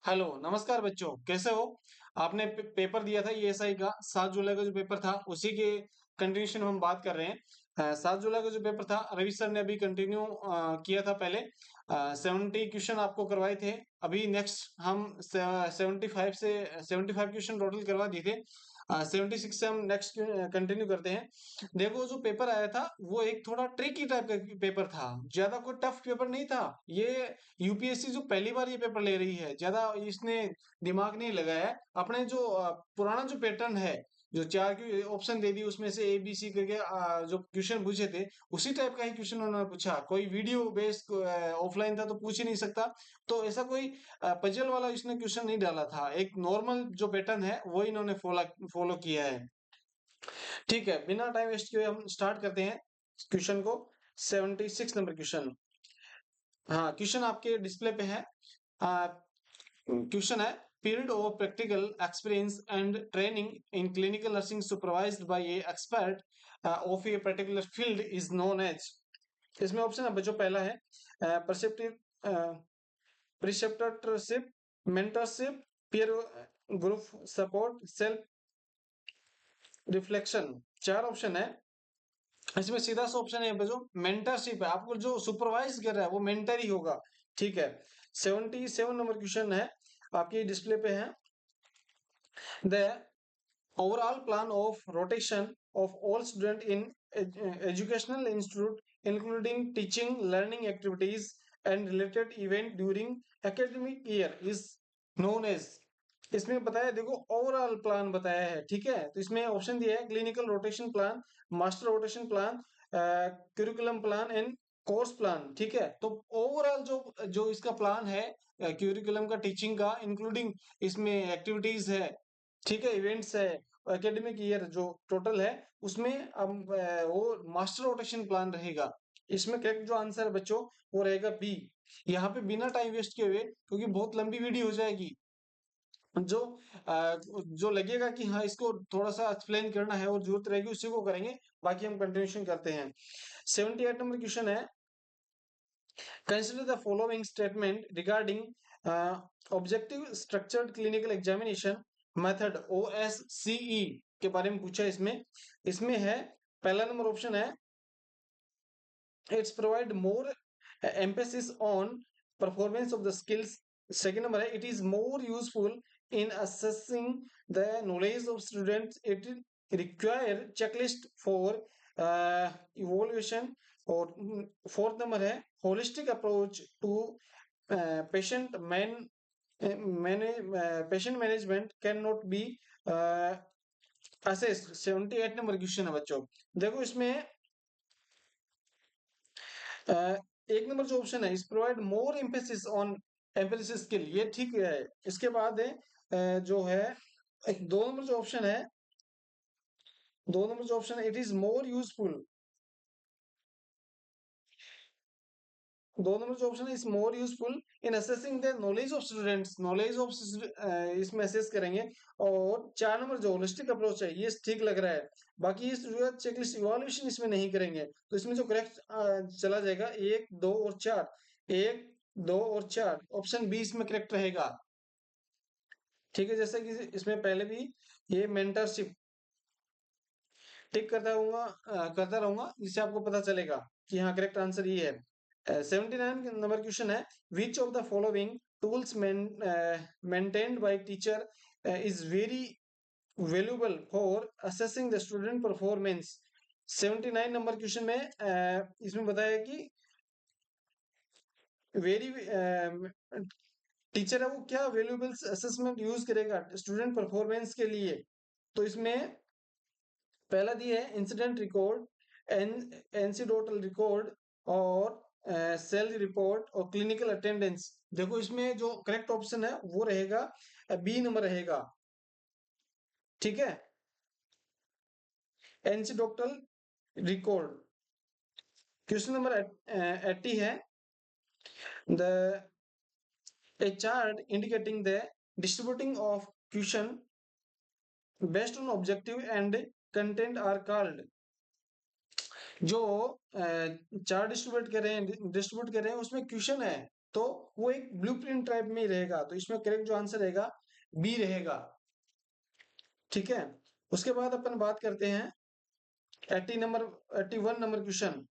Hello, नमस्कार बच्चों, कैसे हो? आपने पेपर दिया था ईएसआई का 7 जुलाई का जो पेपर था, उसी के कंटिन्यूशन में हम बात कर रहे हैं। 7 जुलाई का जो पेपर था, रवि सर ने अभी कंटिन्यू किया था पहले। 70 क्वेश्चन आपको करवाए थे। अभी नेक्स्ट हम 75 से 75 क्वेश्चन टोटल करवा दिए थे। 76 से हम नेक्स्ट कंटिन्यू करते हैं। देखो, जो पेपर आया था वो एक थोड़ा ट्रिकी टाइप का पेपर था। ज्यादा कोई टफ पेपर नहीं था ये। यूपीएससी जो पहली बार ये पेपर ले रही है, ज्यादा इसने दिमाग नहीं लगाया है। अपने जो पुराना जो पैटर्न है, जो चार की ऑप्शन दे दी, उसमें से ए बी सी करके जो क्वेश्चन पूछे थे, उसी टाइप का ही क्वेश्चन उन्होंने पूछा। कोई वीडियो बेस्ड ऑफलाइन था तो पूछ ही नहीं सकता। तो ऐसा कोई पजल वाला इसने क्वेश्चन नहीं डाला था। एक नॉर्मल जो पैटर्न है वो इन्होंने फॉलो किया है। ठीक है, बिना टाइम वेस्ट किए हम स्टार्ट करते हैं क्वेश्चन को। 76 नंबर क्वेश्चन। हाँ, क्वेश्चन आपके डिस्प्ले पे है। क्वेश्चन है, period of practical experience and training in clinical nursing supervised by a expert of a particular field is known as. इसमें ऑप्शन है बच्चों, पहला है perceptive preceptorship, mentorship, peer group support, self reflection. चार option है। इसमें सीधा सा ऑप्शन है जो मेंटरशिप है, आपको जो सुपरवाइज कर रहा है वो मेंटर ही होगा। ठीक है। 77 नंबर क्वेश्चन है, आपकी डिस्प्ले पे है। The overall plan of rotation of all students in educational institute, including teaching learning activities and related event during academic year, is known as। इसमें बताया, देखो ओवरऑल प्लान बताया है। ठीक है, तो इसमें ऑप्शन दिया है clinical rotation plan, master rotation plan, curriculum plan and course plan. ठीक है, तो ओवरऑल जो जो इसका प्लान है क्यूरिकुलम का, टीचिंग का, इंक्लूडिंग इसमें एक्टिविटीज है, ठीक है, इवेंट्स है, एकेडमिक ईयर जो टोटल है, उसमें अब वो मास्टर रोटेशन प्लान रहेगा। इसमें करेक्ट जो आंसर है बच्चों वो रहेगा बी। यहाँ पे बिना टाइम वेस्ट किए हुए, क्योंकि बहुत लंबी वीडियो हो जाएगी, जो जो लगेगा कि हाँ इसको थोड़ा सा एक्सप्लेन करना है और जरूरत रहेगी उसी को करेंगे। बाकी हम कंटिन्यूशन करते हैं। 78 नंबर क्वेश्चन है, consider the following statement regarding objective structured clinical examination method OSCE के बारे में पूछा है। इसमें इसमें है, पहला नंबर ऑप्शन है it's provide more emphasis on performance of the skills। second number है it is more useful in assessing the knowledge of students। it require checklist for evaluation। और फोर्थ नंबर है holistic approach to patient patient management cannot be assessed। 78 number question है बच्चों। देखो इसमें एक number जो option है इस provide more emphasis on emphasis के लिए, ठीक है। इसके बाद है जो है दो नंबर जो ऑप्शन है, दो नंबर जो ऑप्शन है इट इज मोर यूजफुल। दो नंबर जो ऑप्शन है is more useful in assessing the knowledge of students, knowledge of इसमें असेस करेंगे। और चार नंबर जो होलिस्टिक अप्रोच है ये ठीक लग रहा है। बाकी इस चेकलिस्ट इवैल्यूएशन इसमें नहीं करेंगे, तो इसमें जो करेक्ट चला जाएगा एक, दो और चार। एक, दो और चार, ऑप्शन बी इसमें करेक्ट रहेगा। ठीक है, जैसे कि इसमें पहले भी ये मेंटरशिप टिक करता रहूंगा जिससे आपको पता चलेगा कि हाँ करेक्ट आंसर ये है। 79 नंबर क्वेश्चन है, which of the following tools maintained by teacher is very valuable for assessing the student performance. 79 number question में इसमें बताया कि वेरी टीचर है वो क्या वैल्यूएबल असेसमेंट यूज करेगा स्टूडेंट परफॉर्मेंस के लिए। तो इसमें पहला दिया है इंसिडेंट रिकॉर्ड, एनसीडोटल रिकॉर्ड, और सेल रिपोर्ट और क्लिनिकल अटेंडेंस। देखो इसमें जो करेक्ट ऑप्शन है वो रहेगा बी नंबर रहेगा। ठीक है, एनसीडोटल रिकॉर्ड। क्वेश्चन नंबर 80 है, the a chart indicating the distributing of question based on objective and content are called। जो चार्ट डिस्ट्रीब्यूट कर रहे हैं उसमें क्वेश्चन है, तो वो एक ब्लूप्रिंट टाइप में ही रहेगा, तो इसमें करेक्ट जो आंसर रहेगा बी रहेगा। ठीक है, उसके बाद अपन बात करते हैं 81 नंबर क्वेश्चन।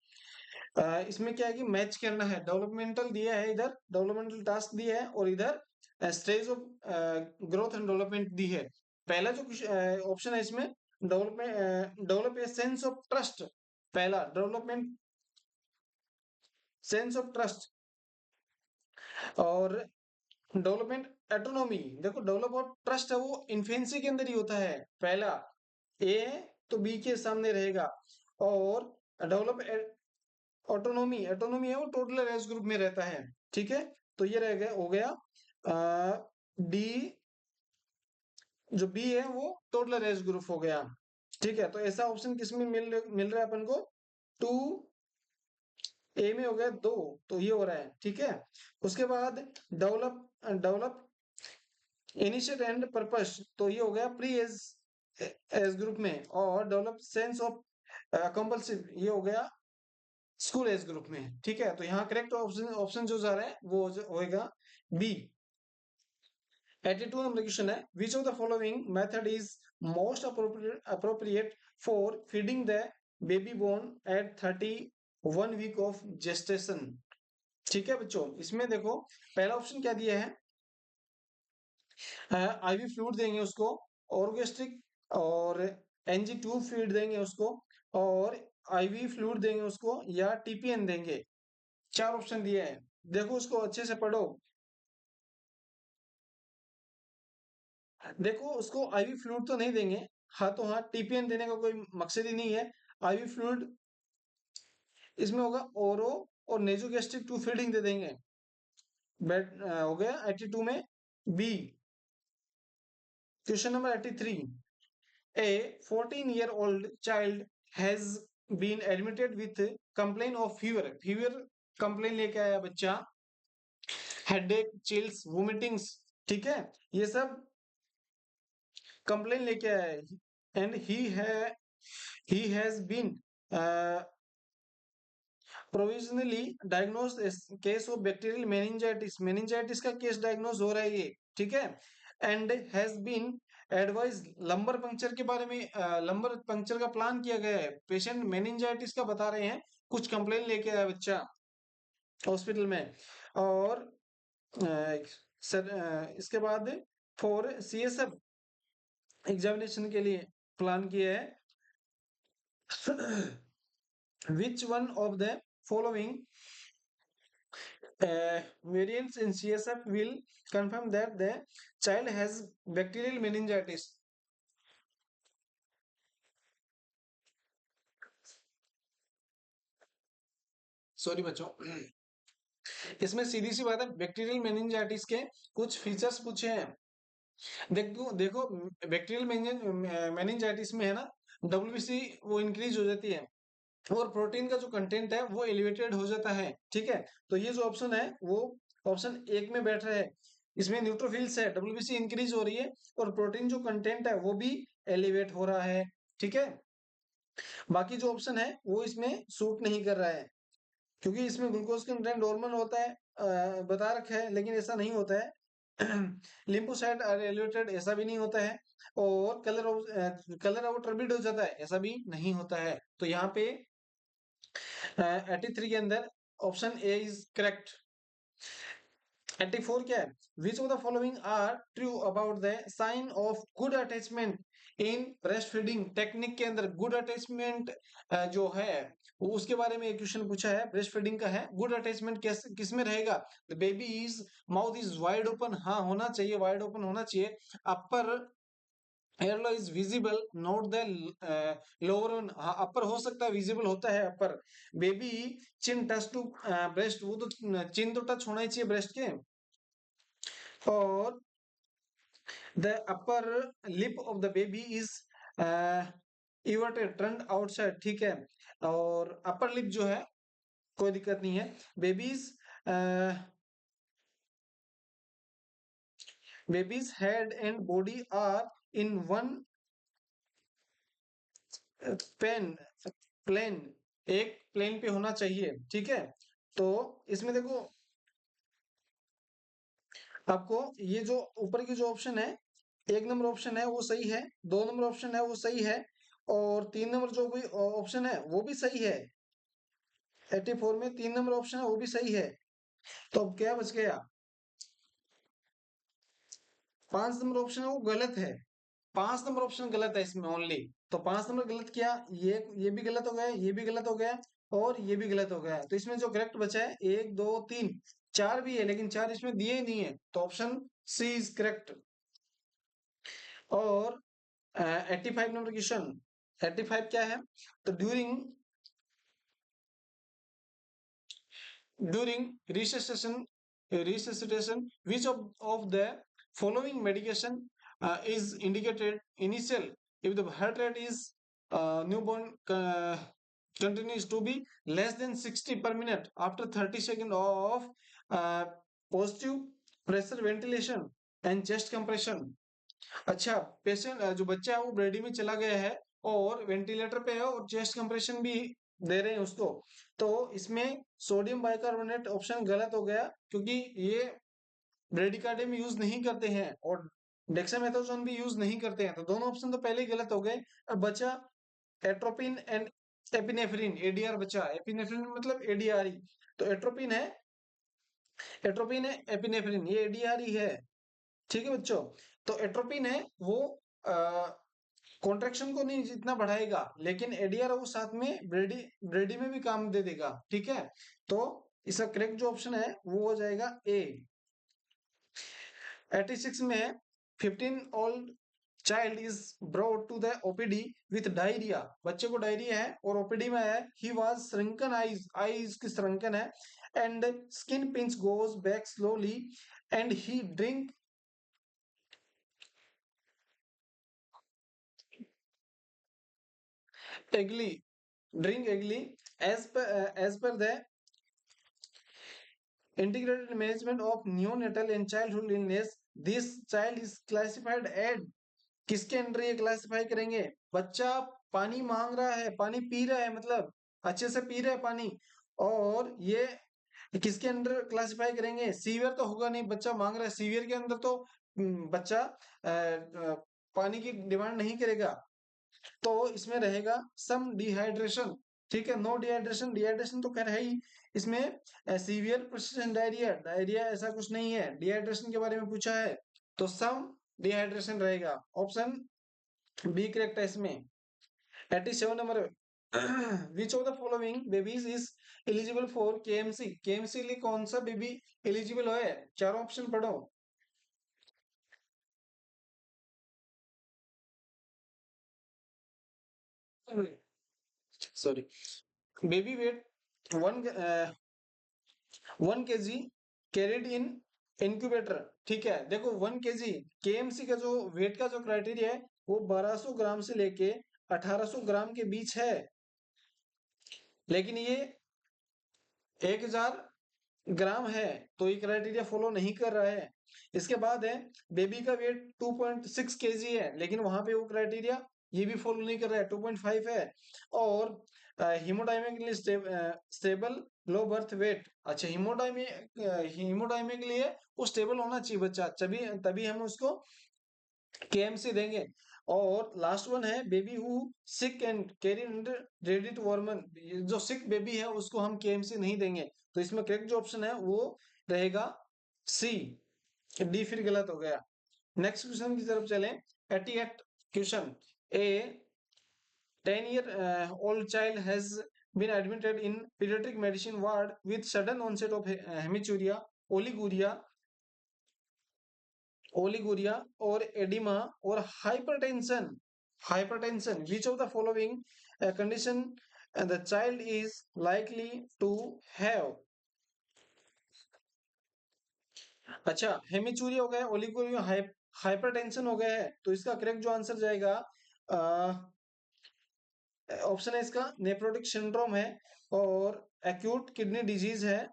इसमें क्या है कि मैच करना है, डेवलपमेंटल दिया है, इधर डेवलपमेंटल टास्क दिया है और इधर stage of growth and development दी है। पहला जो ऑप्शन है इसमें develop a sense of trust, पहला डेवलपमेंट सेंस ऑफ ट्रस्ट, और डेवलपमेंट एटोनॉमी। देखो डेवलप और ट्रस्ट है वो इन्फेंसी के अंदर ही होता है, पहला ए है तो बी के सामने रहेगा। और डेवलप ऑटोनॉमी, ऑटोनॉमी है वो टोटल एज ग्रुप में रहता है। ठीक है, तो ये रह गया, हो गया डी, जो बी है वो टोटल एज ग्रुप हो गया। ठीक है, तो ऐसा ऑप्शन किसमें मिल रहा है अपन को, टू ए में हो गया दो, तो ये हो रहा है। ठीक है, उसके बाद develop develop initiate and purpose, तो ये हो गया प्री एज एज ग्रुप में, और डेवलप सेंस ऑफ कंपल्सिव ये हो गया स्कूल एज ग्रुप में। ठीक है, तो यहाँ करेक्ट ऑप्शन ऑप्शन जो जा रहा है वो होएगा बी। 82 नंबर क्वेश्चन है, which of the following method is most appropriate for feeding the baby born at 31 week of gestation. ठीक है बच्चों, इसमें देखो पहला ऑप्शन क्या दिया है, आईवी फ्लूइड देंगे उसको, ऑर्गेस्ट्रिक और NG2 फीड देंगे उसको, और आईवी फ्लूइड देंगे उसको, या TPN देंगे। चार ऑप्शन दिए हैं, देखो उसको अच्छे से पढ़ो। देखो उसको आईवी फ्लूइड तो नहीं देंगे, हाँ तो हाँ TPN देने का कोई मकसद ही नहीं है। आईवी फ्लूइड इसमें होगा ओरो और नेजोगेस्ट्रिक टू फीडिंग दे देंगे। बेट हो गया 82 में B. Question number 83, a 14-year-old child has been admitted with complaint of fever, fever complain लेके आया बच्चा, हेडेक, चिल्स, वोमिटिंग्स। ठीक है, ये सब कंप्लेन लेके आया है, and he has been provisionally diagnosed case of bacterial meningitis, meningitis का केस डायग्नोज हो रहा है ये। ठीक है, and has been advise lumbar puncture के बारे में, लंबर पंक्चर का प्लान किया गया है। पेशेंट मेनिंजाइटिस का बता रहे हैं, कुछ कंप्लेन लेके आया बच्चा हॉस्पिटल में। और सर इसके बाद फॉर CSF एग्जामिनेशन के लिए प्लान किया है। Which one of the following variants in CSF will confirm that the child has bacterial meningitis? Sorry बच्चों, इसमें सीधी सी बात है, बैक्टीरियल मेनिंजाइटिस के कुछ फीचर्स पूछे हैं। देखो देखो बैक्टीरियल मेनिंजाइटिस में है ना, WBC वो इंक्रीज हो जाती है, और प्रोटीन का जो कंटेंट है वो एलिवेटेड हो जाता है। ठीक है, तो ये जो ऑप्शन है वो ऑप्शन एक में बैठ रहा है। इसमें न्यूट्रोफिल्स है, WBC इंक्रीज हो रही है, और प्रोटीन जो कंटेंट है वो भी एलिवेट हो रहा है। ठीक है, बाकी जो ऑप्शन है वो इसमें सूट नहीं कर रहा है, क्योंकि इसमें ग्लूकोज कंटेंट नॉर्मल होता है, बता रखा है, लेकिन ऐसा नहीं होता है। लिम्फोसाइट आर एलिवेटेड ऐसा भी नहीं होता है, और कलर ऑफ टर्बिड हो जाता है ऐसा भी नहीं होता है। तो यहाँ पे 83 के अंदर ऑप्शन ए इज करेक्ट। 84 क्या है, which of the following are true about the sign of good attachment in breast feeding technique के अंदर। गुड अटैचमेंट जो है वो उसके बारे में एक क्वेश्चन पूछा है, ब्रेस्ट फीडिंग का है, गुड अटैचमेंट किस में रहेगा, the baby is mouth is wide open, हाँ होना चाहिए, वाइड ओपन होना चाहिए, upper areola is visible not the lower one, हाँ अपर हो सकता है, विजिबल होता है upper. Baby chin touch to breast, वो तो चिन तो टच होना ही चाहिए ब्रेस्ट के। और the upper lip of the baby is everted turn outside. ठीक है, और अपर लिप जो है कोई दिक्कत नहीं है। Baby's head and body are in one pen plane, एक प्लेन पे होना चाहिए। ठीक है, तो इसमें देखो आपको ये जो ऊपर की जो ऑप्शन है, 1 नंबर ऑप्शन है वो सही है, 2 नंबर ऑप्शन है वो सही है, और 3 नंबर जो भी ऑप्शन है वो भी सही है। 84 में 3 नंबर ऑप्शन है वो भी सही है। तो अब क्या बच गया? 5 नंबर ऑप्शन है वो गलत है। 5 नंबर ऑप्शन गलत है इसमें ओनली। तो 5 नंबर गलत किया, ये भी गलत हो गया, ये भी गलत हो गया, और ये भी गलत हो गया। तो इसमें जो करेक्ट बचा है, 1 2 3 4 भी है, लेकिन 4 इसमें दिए ही नहीं है, तो ऑप्शन सी इज करेक्ट। और 85 नंबर क्वेश्चन, 85 क्या है? तो during resuscitation, which of the following medication is indicated initial if the heart rate is newborn continues to be less than 60 per minute after 30 seconds of uh, positive pressure ventilation and chest compression. अच्छा, patient जो बच्चा है वो ब्रेडी में चला गया है और वेंटिलेटर पे है और चेस्ट कंप्रेशन भी दे रहे हैं उसको। तो इसमें सोडियम बाइकार्बोनेट ऑप्शन गलत हो गया, क्योंकि ये ब्रेडिकार्डियम यूज नहीं करते हैं और डेक्सामेथासोन भी यूज नहीं करते हैं, तो दोनों ऑप्शन तो पहले ही गलत हो गए। अब बचा एट्रोपिन एंड एपिनेफ्रिन, एडीआर बचा। एपिनेफ्रिन मतलब एडीआर ही, तो एट्रोपिन है, एपिनेफ्रिन, ये एडीआर ही है। ठीक है बच्चों। तो एट्रोपिन है वो कॉन्ट्रेक्शन को नहीं जितना बढ़ाएगा, लेकिन एडीआर वो साथ में ब्रेडी ब्रेडी में भी काम दे देगा। ठीक है, तो इसका करेक्ट जो ऑप्शन है वो हो जाएगा ए। 86 में 15 old child is brought to the OPD with diarrhoea. बच्चे को डायरिया है और ओपीडी में है। He was shrunken eyes, eyes की श्रिंकन है, and skin pinch goes back slowly, and he drink egly, drink egly, as per the integrated management of neonatal and childhood illness, this child is classified as, किसके under ये classify करेंगे? बच्चा पानी मांग रहा है, पानी पी रहा है, मतलब अच्छे से पी रहा है पानी, और ये किसके अंडर क्लासिफाई करेंगे? सीवियर तो होगा नहीं, बच्चा मांग रहा है, सीवियर के अंदर तो बच्चा पानी की डिमांड नहीं करेगा। तो इसमें रहेगा सम डिहाइड्रेशन। ठीक है, नो डिहाइड्रेशन, डिहाइड्रेशन तो खैर है ही इसमें। सीवियर पर्सिस्टेंट डायरिया, डायरिया ऐसा कुछ नहीं है, डिहाइड्रेशन के बारे में पूछा है, तो सम डिहाइड्रेशन रहेगा। ऑप्शन बी करेक्ट है इसमें। 87 number, which of the following babies is eligible for KMC? KMC लिए कौन सा बेबी एलिजिबल है? चारों ऑप्शन पढ़ो। Sorry, baby weight one 1 kg carried in incubator. ठीक है, देखो 1 kg केएमसी का जो वेट का जो क्राइटेरिया है वो 1200 ग्राम से लेके 1800 ग्राम के बीच है, लेकिन ये 1000 ग्राम है, तो ये क्राइटेरिया फॉलो नहीं कर रहा है। इसके बाद है बेबी का वेट 2.6 kg है, लेकिन वहां पे वो क्राइटेरिया ये भी फॉलो नहीं कर रहा है, 2.5 है। और हीमोडायमिक लिए स्टेबल लो बर्थ वेट। अच्छा, हीमोडायमिक के लिए वो स्टेबल होना चाहिए बच्चा, तभी तभी हम उसको केएमसी देंगे। और लास्ट वन है baby who sick and carry ready to woman, जो सिक बेबी है उसको हम केएमसी नहीं देंगे। तो इसमें करेक्ट जो ऑप्शन है वो रहेगा सी। डी फिर गलत हो गया। नेक्स्ट क्वेश्चन की तरफ चलें। 88 question, A 10-year old child has been admitted in pediatric medicine ward with sudden onset of hematuria, oliguria, oliguria और एडिमा और hypertension. Hypertension, which of the following condition the child is likely to have? अच्छा, haematuria हो गया, oliguria, hypertension हो गया है, तो इसका करेक्ट जो आंसर जाएगा, ऑप्शन है इसका नेफ्रोटिक सिंड्रोम है, और एक्यूट किडनी डिजीज है,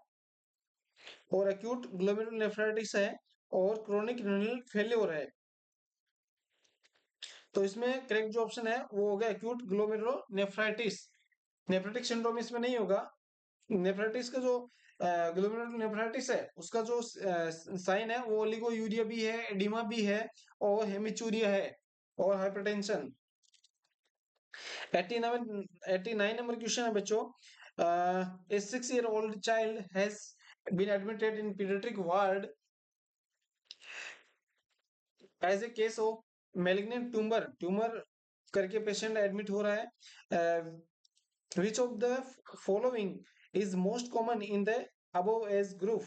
और एक्यूट ग्लोमेरुलनेफ्राइटिस है, और क्रोनिक रिनल फेल्योर है। तो इसमें करेक्ट जो ऑप्शन है वो होगा एक्यूट ग्लोमेरुलोनेफ्राइटिस। नेफ्रोटिक सिंड्रोम इसमें नहीं होगा। नेफ्राइटिस का जो ग्लोमेरुलोनेफ्राइटिस है उसका जो साइन है वो ओलिगोयूरिया भी है, एडिमा भी है और हेमिचूरिया है और हाइपरटेंशन। 89 89 नंबर क्वेश्चन है बच्चों। A 6 year old child has been admitted in pediatric ward as a case of malignant tumor करके पेशेंट एडमिट हो रहा है। Which of the following is most common in the above age group.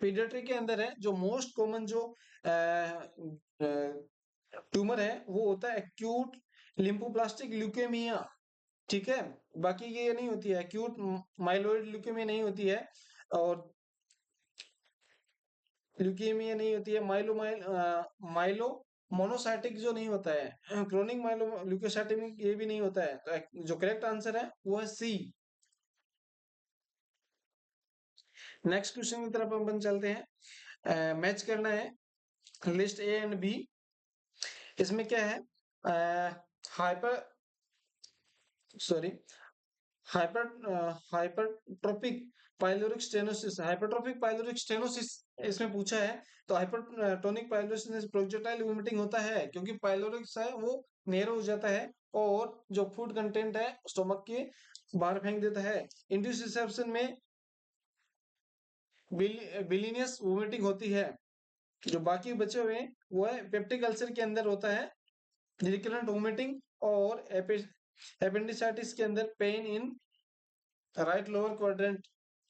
Paediatric के अंदर है जो most common जो tumour है वो होता है एक्यूट लिम्फोब्लास्टिक ल्यूकेमिया। ठीक है, बाकी ये नहीं होती है, एक्यूट माइलोइड ल्यूकेमिया नहीं होती है और ल्यूकेमिया नहीं होती है, माइलो मोनोसाइटिक जो नहीं होता है, क्रोनिक माइलो ल्यूकोसाइटिक ये भी नहीं होता है। तो जो करेक्ट आंसर है वो है सी। नेक्स्ट क्वेश्चन की तरफ अपन चलते हैं। मैच करना है लिस्ट ए एंड बी। इसमें क्या है, hyper sorry hyper hypertrophic pyloric stenosis, hypertrophic pyloric stenosis इसमें पूछा है। तो हाइपरटोनिक पाइलोरिक प्रोजेक्टाइल वोमिटिंग होता है क्योंकि पाइलोरिक्स है वो नैरो हो जाता है और जो फूड कंटेंट है स्टोमक के बाहर फेंक देता है। इंड्यूस रिसेप्शन में बिलिनियस वोमिटिंग होती है। जो बाकी बचे हुए हैं वो है पेप्टिक अल्सर के अंदर होता है रिकरेंट वोमिटिंग और एपेंडिसाइटिस के अंदर pain in right lower quadrant.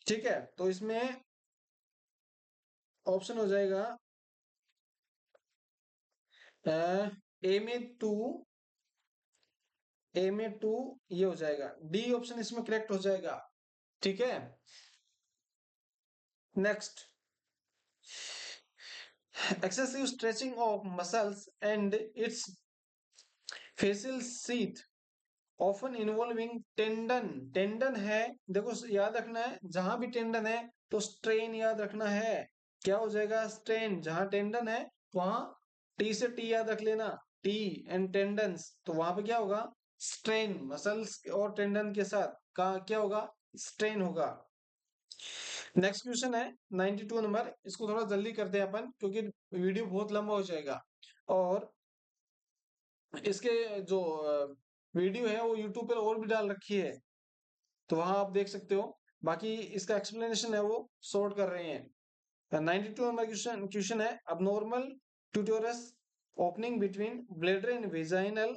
ठीक है, तो इसमें ऑप्शन हो जाएगा ए में टू, ए में टू, ये हो जाएगा डी ऑप्शन इसमें करेक्ट हो जाएगा। ठीक है, next excessive stretching of muscles and it's facial sheath often involving tendon. Tendon है, देखो याद रखना है जहां भी टेंडन है तो स्ट्रेन याद रखना है। क्या हो जाएगा, स्ट्रेन। जहां टेंडन है वहां टी से टी याद रख लेना, टी एंड टेंडन्स, तो वहां पे क्या होगा, स्ट्रेन। मसल्स और टेंडन के साथ का क्या होगा, स्ट्रेन होगा। नेक्स्ट क्वेश्चन है 92 नंबर। इसको थोड़ा जल्दी करते हैं अपन क्योंकि वीडियो बहुत लंबा हो जाएगा और इसके जो वीडियो है वो यूट्यूब पर और भी डाल रखी है तो वहां आप देख सकते हो। बाकी इसका एक्सप्लेनेशन है वो शॉर्ट कर रहे हैं। 92 नंबर क्वेश्चन क्वेश्चन है abnormal tutorous opening between bladder and vaginal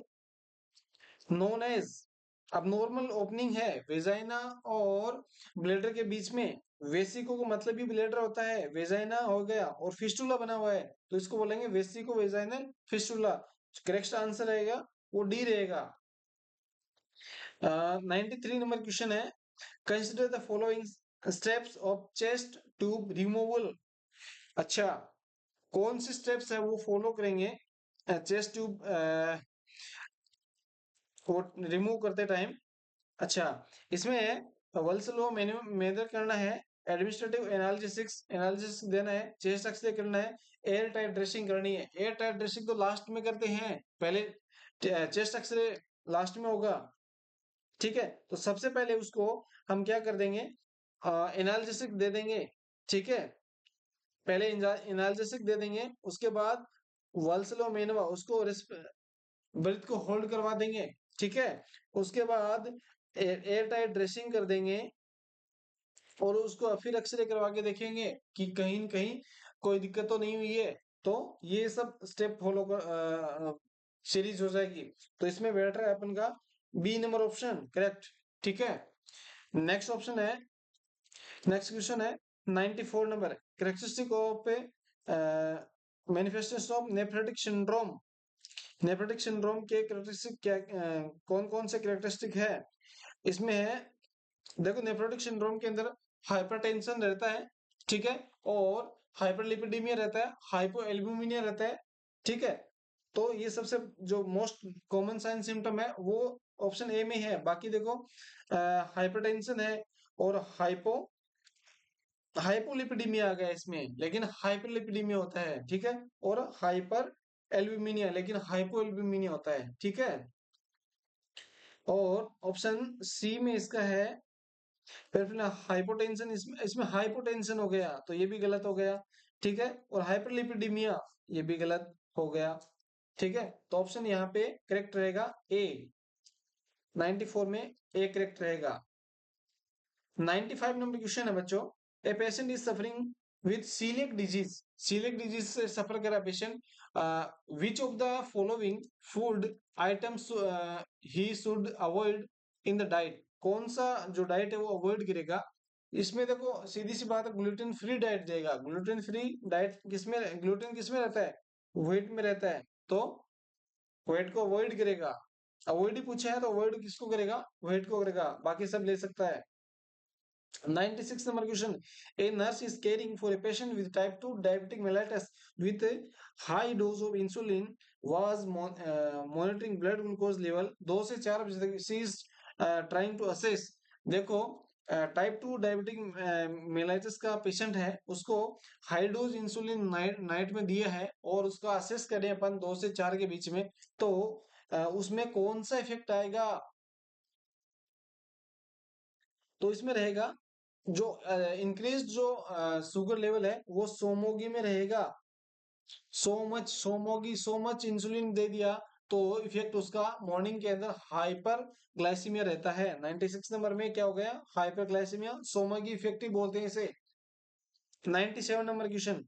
known as। abnormal opening है वेजाइना और ब्लेडर के बीच में। वेसिको का मतलब भी ब्लेडर होता है, वेजाइना हो गया और फिस्टुला बना हुआ है तो इसको बोलेंगे vesico vaginal fistula. Correct answer रहेगा वो डी रहेगा। 93 नंबर क्वेश्चन है consider the following steps of chest tube removal. अच्छा, कौन सी स्टेप्स है वो फॉलो करेंगे चेस्ट ट्यूब को रिमूव करते टाइम। अच्छा, इसमें वल्सलो मेजर करना है, एडमिनिस्ट्रेटिव एनालिसिस एनालिसिस देना है, चेस्ट एक्सरे करना है, एयर टाइट ड्रेसिंग करनी है। एयर टाइट ड्रेसिंग तो लास्ट में करते हैं, पहले चेस्ट एक्सरे लास्ट में होगा। ठीक है, तो सबसे पहले उसको हम क्या कर देंगे, एनालिसिस दे देंगे। ठीक है, पहले एनालिसिस दे देंगे उसके बाद वल्सलो मेनवा उसको ब्रेथ को होल्ड करवा देंगे। ठीक है, उसके बाद एयर टाइट ड्रेसिंग कर देंगे और उसको फिर एक्सरे करवा के देखेंगे कि कहीं न कहीं कोई दिक्कत तो नहीं हुई है। तो ये सब स्टेप फॉलो कर सीरीज हो जाएगी। तो इसमें बेटर है अपन का बी नंबर ऑप्शन करेक्ट। ठीक है, नेक्स्ट ऑप्शन है, नेक्स्ट क्वेश्चन है 94 number. Characteristic of manifestation of nephrotic syndrome. Nephrotic syndrome के कैरेक्टरिस्टिक क्या कौन कौन से कैरेक्टरिस्टिक है इसमें है। देखो नेफ्रोटिक सिंड्रोम के अंदर हाइपरटेंशन रहता है, ठीक है, और हाइपरलिपिडीमिया रहता है, हाइपोएल्बुमिनिया रहता है। ठीक है, तो ये सबसे जो मोस्ट कॉमन साइन सिम्टम है वो ऑप्शन ए में है। बाकी देखो हाइपरटेंशन है और हाइपोलिपिडीमिया आ गया इसमें, लेकिन हाइपरलिपिडीमिया होता है। ठीक है, और हाइपर एल्ब्यूमिनिया लेकिन हाइपोएल्ब्यूमिनिया होता है। ठीक है, और ऑप्शन सी में इसका है फिर हाइपोटेंशन, इसमें इसमें हाइपोटेंशन हो गया तो ये भी गलत हो गया। ठीक है, और हाइपरलिपिडीमिया ये भी गलत हो गया। ठीक है, तो ऑप्शन यहाँ पे करेक्ट रहेगा ए। 94 में ए करेक्ट रहेगा। 95 नंबर क्वेश्चन है बच्चों। A patient is suffering with coeliac disease, coeliac disease से सफर कर रहा patient. Which of the following food items he should avoid in the diet, कौन सा जो डाइट है वो अवॉइड करेगा। इसमें देखो सीधी सी बात है, ग्लूटेन फ्री डाइट देगा। ग्लूटेन फ्री डाइट किसमें, ग्लूटेन किसमें रहता है, व्हीट में रहता है, तो व्हीट को अवॉइड करेगा। अवॉइड ही पूछा है तो अवॉइड किसको करेगा, व्हीट को करेगा, बाकी सब ले सकता है। 96 number question. A nurse is caring for a patient with type 2 diabetic mellitus with a high dose of insulin, was monitoring blood glucose level 2 से 4 बजे तक. She is trying to assess. देखो टाइप 2 डायबिटिक मेलाइटिस का patient है, उसको high dose insulin night night में दिया है और उसका असेस करें अपन 2 से 4 के बीच में, तो उसमें कौन सा इफेक्ट आएगा। तो इसमें रहेगा जो इंक्रीज जो शुगर लेवल है वो सोमोगी में रहेगा। सो मच इंसुलिन दे दिया तो इफेक्ट उसका मॉर्निंग के अंदर हाइपर ग्लाइसीमिया रहता है। 96 नंबर में क्या हो गया, हाइपर ग्लाइसीमिया, सोमोगी इफेक्टिव बोलते हैं इसे। 97 number question.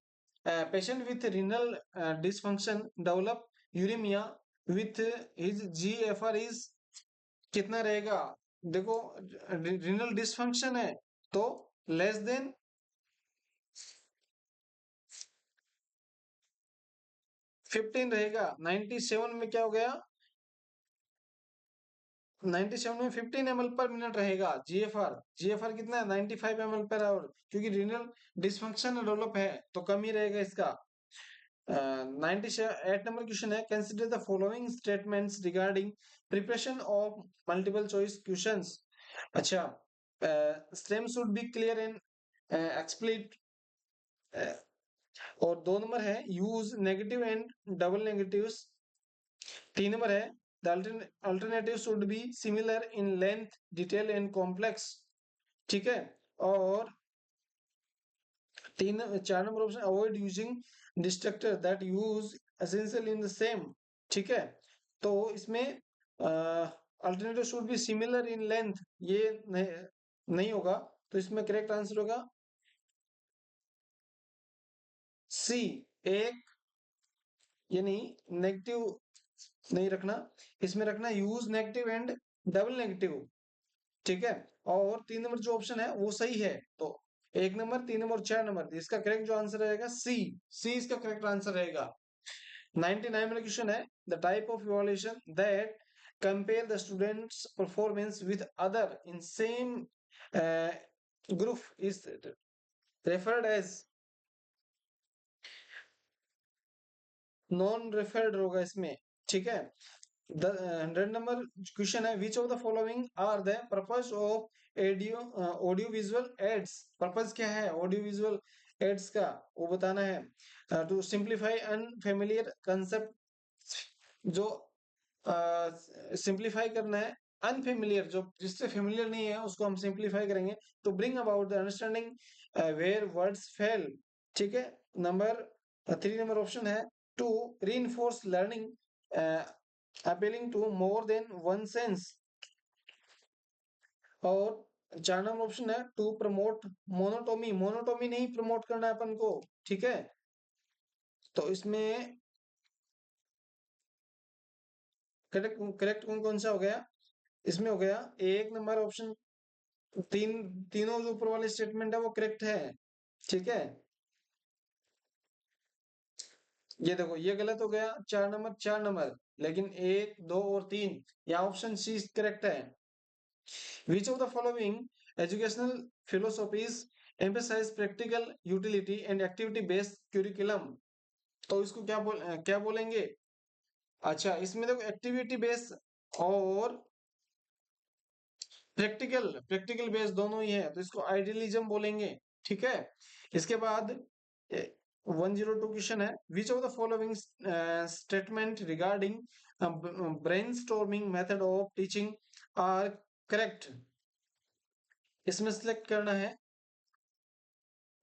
Patient with renal dysfunction develop uraemia with his GFR is कितना रहेगा। देखो रीनल डिसफंक्शन है तो लेस देन 15 रहेगा। 97 में क्या हो गया, 97 में 15 ml पर मिनट रहेगा जीएफआर। जीएफआर कितना है, 95 ml पर आवर, क्योंकि रीनल डिसफंक्शन डेवलप है तो कम ही रहेगा इसका। 98 नंबर क्वेश्चन है, consider the following statements regarding preparation of multiple choice questions. अच्छा, stem should be clear and explicit. और 2 नंबर है use negative and double negatives. 3 number है the alternative should be similar in length detail and complex. ठीक है, और 4 number option avoid using distractor that use essential in the same. ठीक है, तो इसमें alternative should be similar in length, ये नहीं होगा, तो इसमें करेक्ट आंसर होगा सी। एक, यानी नेगेटिव नहीं रखना, इसमें रखना use negative and double negative. ठीक है, और 3 नंबर जो ऑप्शन है वो सही है, तो 1 नंबर, 3 नंबर, 4 नंबर, इसका करेक्ट जो आंसर रहेगा सी। सी इसका करेक्ट आंसर रहेगा। 99 में क्वेश्चन है the type of evaluation that compare the students performance with other in same group is referred as. Non referred होगा इसमें। ठीक है, 100 नंबर क्वेश्चन है which of the following are the purpose of audio visual aids. Purpose क्या है audio visual aids का, वो बताना है। टू सिंप्लीफाई अनफेमिलियर कंसेप्ट, जो सिंप्लीफाई करना है अनफेमिलियर, जो जिससे फेमिलियर नहीं है उसको हम सिंप्लीफाई करेंगे। To bring about the understanding where words fail. ठीक है, नंबर 3 नंबर ऑप्शन है to reinforce learning appealing to more than one sense. और 4 नंबर ऑप्शन है टू प्रमोट मोनोटोमी। मोनोटोमी नहीं प्रमोट करना है अपन को। ठीक है, तो इसमें करेक्ट करेक्ट कौन कौन सा हो गया, इसमें हो गया 1 नंबर ऑप्शन। तीनों जो ऊपर वाले स्टेटमेंट है वो करेक्ट है। ठीक है, ये देखो ये गलत हो गया 4 नंबर, 4 नंबर, लेकिन 1 2 और 3 या ऑप्शन सी करेक्ट है। Which of the following educational philosophies emphasize practical utility and activity based curriculum? तो इसको क्या बोलेंगे। अच्छा, इसमें देखो एक्टिविटी बेस्ड और प्रैक्टिकल प्रैक्टिकल बेस्ड दोनों ही है, तो इसको आइडियलिज्म बोलेंगे। ठीक है, इसके बाद 102 क्वेश्चन है which of the following statement regarding brainstorming method of teaching are correct. इसमें सिलेक्ट करना है,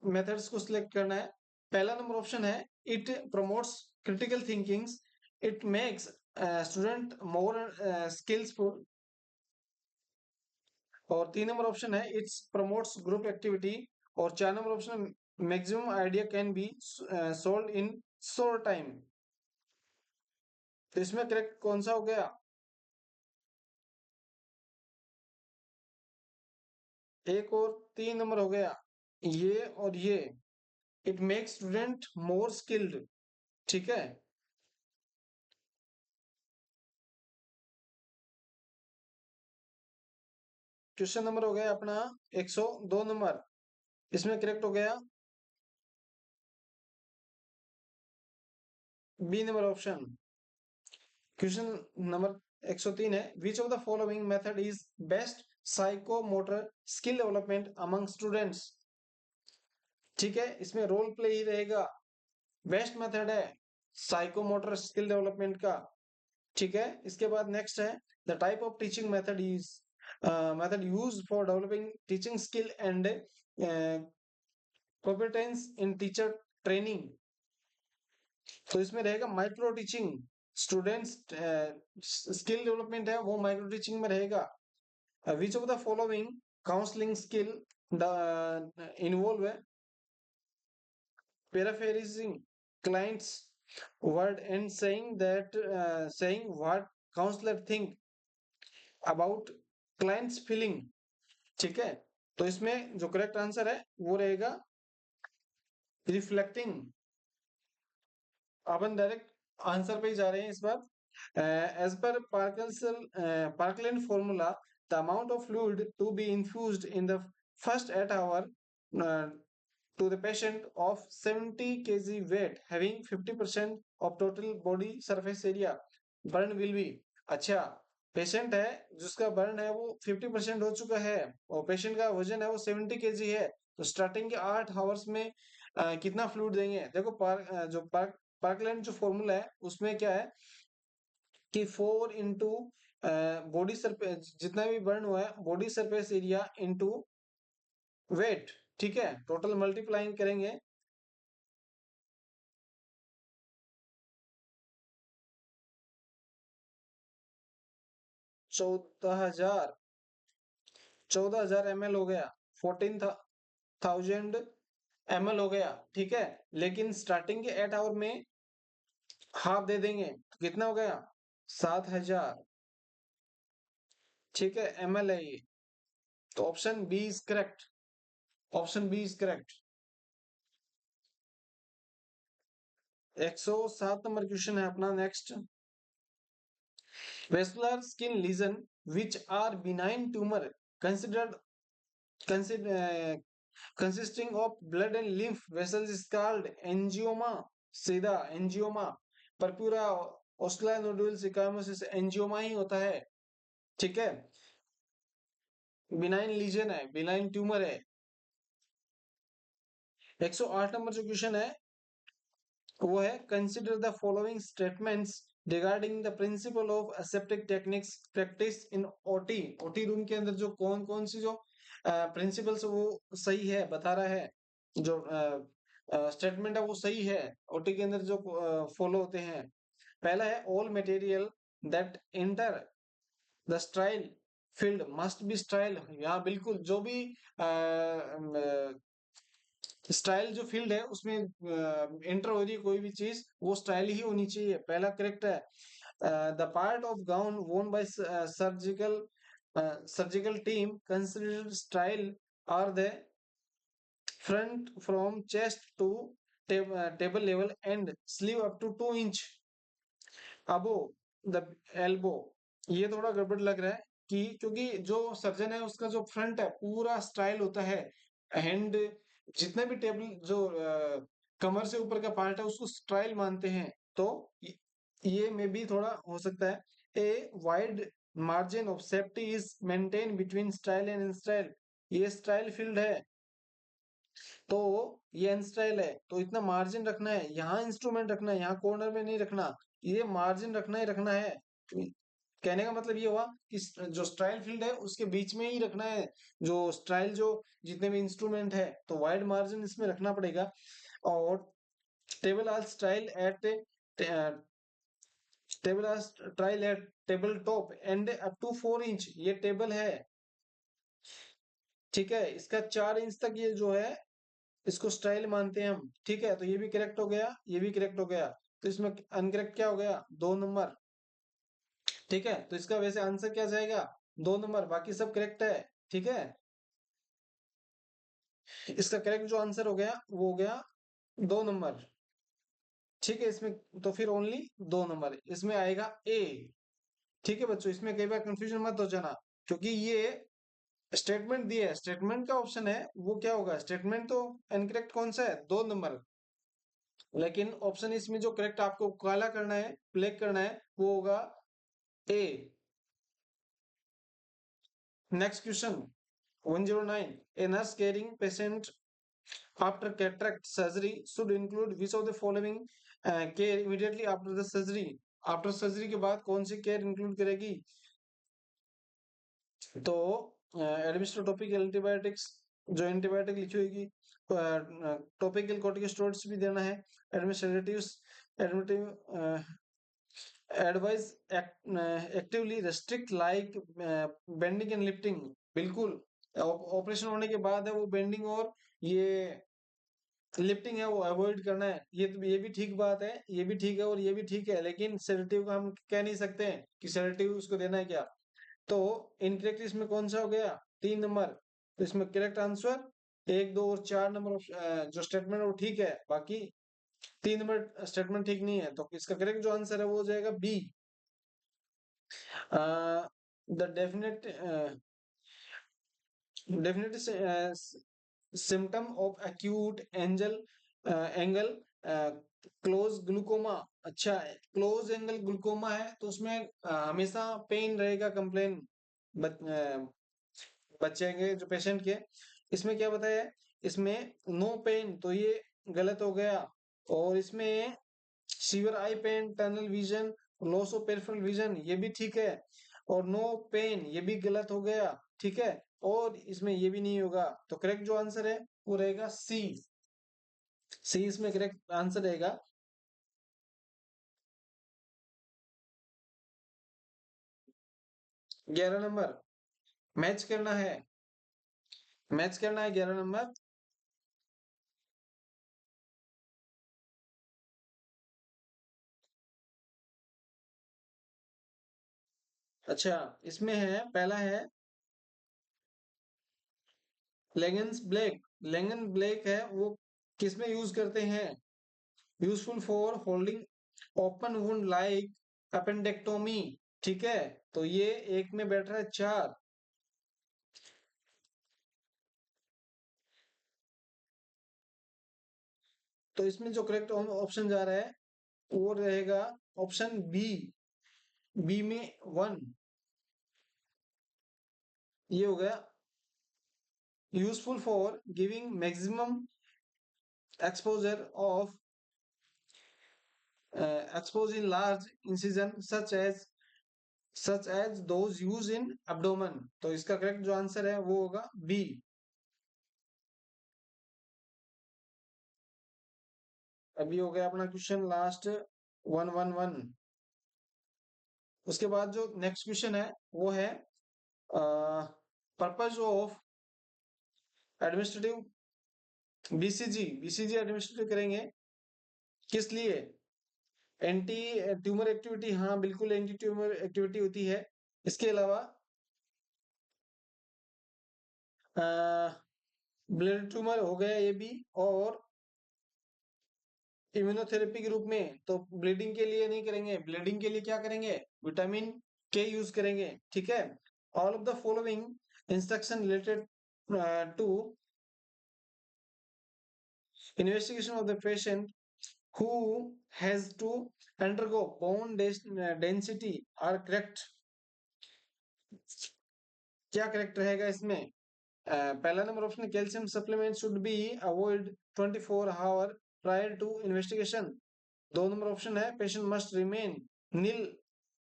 मेथड्स को सिलेक्ट करना है। पहला नंबर ऑप्शन है it promotes critical thinking, it makes student more skillsful. और 3 नंबर ऑप्शन है इट्स प्रमोट्स ग्रुप एक्टिविटी। और 4 number option maximum idea can be solve in short time. तो इसमें करेक्ट कौन सा हो गया? 1 और 3 नंबर हो गया, ये और ये। It makes student more skilled. ठीक है। क्वेश्चन नंबर हो गया अपना 102 नंबर। इसमें करेक्ट हो गया B number option. Question number 103 है which of the following method is best psychomotor skill development among students. ठीक है, इसमें रोल प्ले ही रहेगा। बेस्ट मेथड है साइकोमोटर स्किल डेवलपमेंट का। ठीक है, इसके बाद नेक्स्ट है the type of teaching method is method use for developing teaching skill and competence in teacher training. तो इसमें रहेगा micro teaching. Students skill development है वो माइक्रो टीचिंग में रहेगा। विच of the following counselling skill involve है paraphrasing clients word and saying what counselor think about clients feeling। ठीक है, तो इसमें जो करेक्ट आंसर है वो रहेगा रिफ्लेक्टिंग। अपन डायरेक्ट आंसर पे ही जा रहे हैं इस बार। As per Parkland formula the amount of fluid to be infused in the first 8 hour to the patient of 70 kg weight having 50% of total body surface area burn will be। अच्छा, patient है जिसका burn है वो 50% हो चुका है और patient का वजन है वो 70 केजी है, तो स्टार्टिंग के 8 आवर्स में कितना फ्लूइड देंगे? देखो पार्कलैंड जो फॉर्मूला है उसमें क्या है कि 4 इंटू बॉडी सरफेस, जितना भी बर्न हुआ है body surface area into weight. ठीक है, टोटल मल्टीप्लाइंग करेंगे 14,000, 14,000 ml हो गया, 14,000 ml हो गया। ठीक है, लेकिन स्टार्टिंग के 8 आवर में हाफ दे देंगे तो कितना हो गया? 7,000। ठीक है, ml है ये। तो option B is correct. Option B is correct. 107 number question है अपना next. Vascular skin lesion which are benign tumour considered consider consisting of blood and lymph vessels is called angioma। सीधा एंजियोमा। परप्यूरा ओस्कुलर नोडुल्स इकामोसिस एंजियोमा ही होता है। ठीक है, बिनाइन लीजन है, benign tumour है। 108 number जो क्वेश्चन है वो है consider the following statements regarding the principle of aseptic techniques practice in OT. OT room के अंदर जो कौन कौन सी जो प्रिंसिपल्स वो सही है बता रहा है, जो स्टेटमेंट है वो सही है ओटी के अंदर जो फॉलो होते हैं। पहला है all material that enter the style field must be style. यहाँ बिल्कुल जो भी स्टाइल जो फील्ड है उसमें एंटर हो रही है कोई भी चीज वो स्टाइल ही होनी चाहिए, पहला करेक्ट है। The part of gown worn by surgical team considered sterile are the front from chest to table level and sleeve up to 2 inch above the elbow. ये थोड़ा गड़बड़ लग रहा है कि क्योंकि जो सर्जन है उसका जो फ्रंट है पूरा स्टाइल होता है, हैंड जितने भी टेबल जो कमर से ऊपर का पार्ट है उसको स्टाइल मानते हैं। तो ये में भी थोड़ा हो सकता है। A wide margin of safety is maintain between style and style. ये स्टाइल फील्ड है तो ये अनस्टाइल है, तो इतना मार्जिन रखना है, यहाँ इंस्ट्रूमेंट रखना है, यहाँ कॉर्नर में नहीं रखना, ये मार्जिन रखना ही रखना है। कहने का मतलब ये हुआ कि जो स्ट्राइल फील्ड है उसके बीच में ही रखना है, जो स्ट्राइल जो जितने भी इंस्ट्रूमेंट है, तो वाइड मार्जिन इसमें रखना पड़ेगा। और table are sterile at table are sterile at table top and up to 4 inch, ये टेबल है, ठीक है, इसका 4 इंच तक ये जो है इसको स्टाइल मानते हैं हम, ठीक है। तो ये भी करेक्ट हो गया, ये भी करेक्ट हो गया, तो इसमें अनकरेक्ट क्या हो गया, 2 नंबर, ठीक है। तो इसका वैसे आंसर क्या जाएगा, 2 नंबर, बाकी सब करेक्ट है, ठीक है। इसका करेक्ट जो आंसर हो गया वो हो गया 2 नंबर, ठीक है। इसमें तो फिर ओनली 2 नंबर इसमें आएगा ए, ठीक है बच्चों। इसमें कई बार कंफ्यूजन मत हो जाना, क्योंकि ये स्टेटमेंट दिया है, स्टेटमेंट का ऑप्शन है, वो क्या होगा, स्टेटमेंट तो इनकरेक्ट कौन सा है, 2 नंबर, लेकिन ऑप्शन इसमें जो करेक्ट आपको काला करना है, ब्लैक करना है, वो होगा A. Next question 109, a nurse caring patient after cataract surgery should include which of the following care immediately after the surgery, after surgery के बाद कौन सी केयर इंक्लूड करेगी, तो एडमिनिस्टर टॉपिकल एंटीबायोटिक्स, जो एंटीबायोटिक लिखी होगी, टॉपिकल कॉर्टिकोस्टेरॉइड्स भी देना है, administratives, administrative advice actively restrict like bending and lifting, बिल्कुल ऑपरेशन होने के बाद है वो बेंडिंग और ये लिफ्टिंग है वो अवॉइड करना है, ये भी ठीक बात है, ये भी ठीक है और ये भी ठीक है, लेकिन सेडेटिव का हम कह नहीं सकते हैं कि सेडेटिव उसको देना है क्या। तो इनकरेक्ट इसमें कौन सा हो गया, 3 नंबर, तो इसमें करेक्ट आंसर 1, 2 और 4 नंबर जो स्टेटमेंट है वो ठीक है, बाकी 3 नंबर स्टेटमेंट ठीक नहीं है, तो इसका करेक्ट जो आंसर है वो हो जाएगा B. The definite definite symptom of acute angle close glaucoma, अच्छा क्लोज एंगल ग्लूकोमा है तो उसमें हमेशा पेन रहेगा, कंप्लेन बचेंगे जो पेशेंट के। इसमें क्या बताया है, इसमें नो पेन, तो ये गलत हो गया, और इसमें severe eye pain, tunnel vision, loss of peripheral vision, ये भी ठीक है, और नो पेन ये भी गलत हो गया, ठीक है, और इसमें ये भी नहीं होगा, तो करेक्ट जो आंसर है वो रहेगा सी, सी इसमें करेक्ट आंसर रहेगा। 11 नंबर मैच करना है, मैच करना है 11 नंबर। अच्छा, इसमें है, पहला है लेगन्स ब्लैक, लेगन ब्लैक है वो किसमें यूज करते हैं, useful for holding open wound like appendectomy, ठीक है। तो ये एक में बैठ रहा है 4, तो इसमें जो करेक्ट ऑप्शन जा रहा है वो रहेगा ऑप्शन बी, बी में 1, ये हो गया useful for giving maximum exposure of expose in large incision such as those use in abdomen, तो इसका करेक्ट जो आंसर है वो होगा बी। अभी हो गया अपना क्वेश्चन लास्ट 111। उसके बाद जो नेक्स्ट क्वेश्चन है वो है purpose of administrative BCG, BCG administrative करेंगे किस लिए, एंटी ट्यूमर एक्टिविटी, हाँ बिल्कुल एंटी ट्यूमर एक्टिविटी होती है, इसके अलावा ब्लड ट्यूमर हो गया ये भी, और इम्यूनोथेरेपी के रूप में, तो ब्लीडिंग के लिए नहीं करेंगे, ब्लीडिंग के लिए क्या करेंगे, विटामिन के यूज करेंगे, ठीक है। All of the following instruction related to investigation of the patient who has to undergo bone density are correct, क्या करेक्ट रहेगा इसमें, पहला number option calcium supplement should be avoid 24 hour prior to investigation, 2 number option है patient must remain nil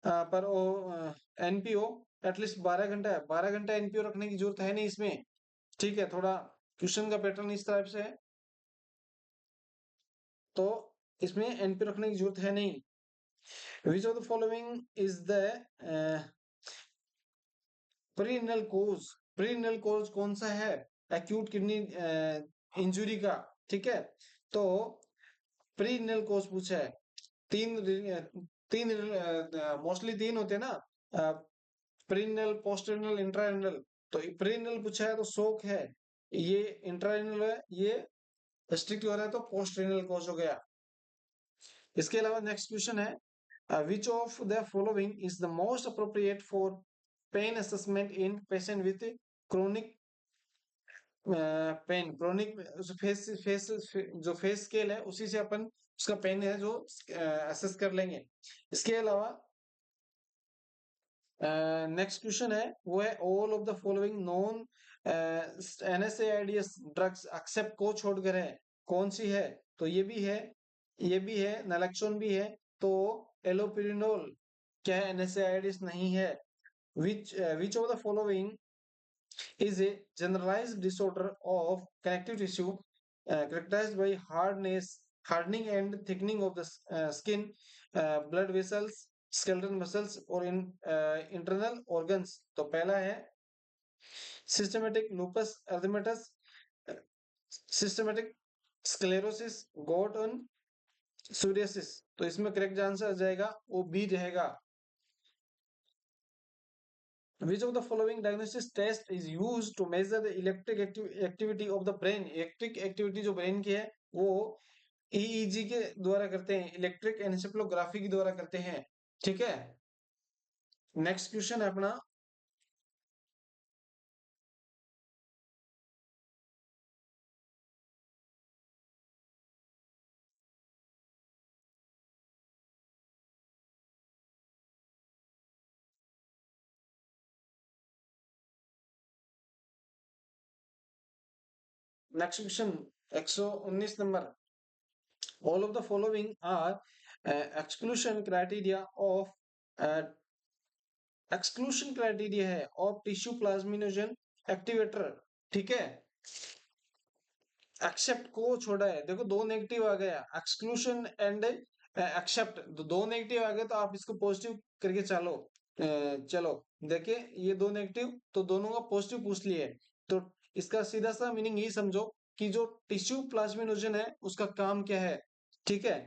per वो NPO at least 12 घंटा है, 12 घंटा NPO रखने की जरूरत है नहीं इसमें। ठीक है, थोड़ा क्वेश्चन का पैटर्न इस टाइप से है, तो इसमें एनपीओ रखने की जरूरत है नहीं। Which of the following is the prerenal cause, prerenal cause कौन सा है एक्यूट किडनी इंजुरी का? ठीक है, तो प्रीनल कोज पूछा है। तीन तीन मोस्टली तीन होते हैं ना, प्रीनल, पोस्टरेनल, इंट्रारेनल। तो प्रीनल पूछा है तो शोक है, ये इंट्रारेनल है, ये रिस्ट्रिक्ट हो रहा है तो पोस्टरेनल कोज हो गया। इसके अलावा नेक्स्ट क्वेश्चन है which of the following is the most appropriate for pain assessment in patient with chronic pain? Chronic face face जो फेस स्केल है उसी से अपन उसका पेन है जो असेस कर लेंगे। इसके अलावा नेक्स्ट क्वेश्चन है वो है all of the following non NSAIDs drugs except को छोड़कर है, कौन सी है? तो ये भी है, नैलोक्सोन भी है, तो एलोपिरिनोल क्या है? एनएसएआईडीएस नहीं है। Which of the following is a generalized disorder of connective tissue characterized by hardening and thickening of the skin, blood vessels, skeletal muscles or in internal organs? तो पहला है systematic lupus erythematosus, systematic sclerosis, gout on psoriasis। तो इसमें correct answer आ जाएगा वो B रहेगा। Which of the following diagnosis test is used to measure the electric activity of the brain? Electric activity जो brain की है वो ईईजी के द्वारा करते हैं, इलेक्ट्रिक एनसेफलोग्राफी के द्वारा करते हैं। ठीक है, नेक्स्ट क्वेश्चन है अपना next question 119 number. All of the following are exclusion criteria of exclusion criteria है ऑफ टिश्यू प्लाज्मिनोजन एक्टिवेटर। ठीक है, एक्सेप्ट को छोड़ा है, देखो दो नेगेटिव आ गया, एक्सक्लूशन एंड एक्सेप्ट, दो नेगेटिव आ गए तो आप इसको पॉजिटिव करके चलो देखिए ये दो नेगेटिव तो दोनों का पॉजिटिव पूछ लिए, तो इसका सीधा सा मीनिंग यही समझो कि जो टिश्यू प्लाज्मिनोजन है उसका काम क्या है। ठीक है,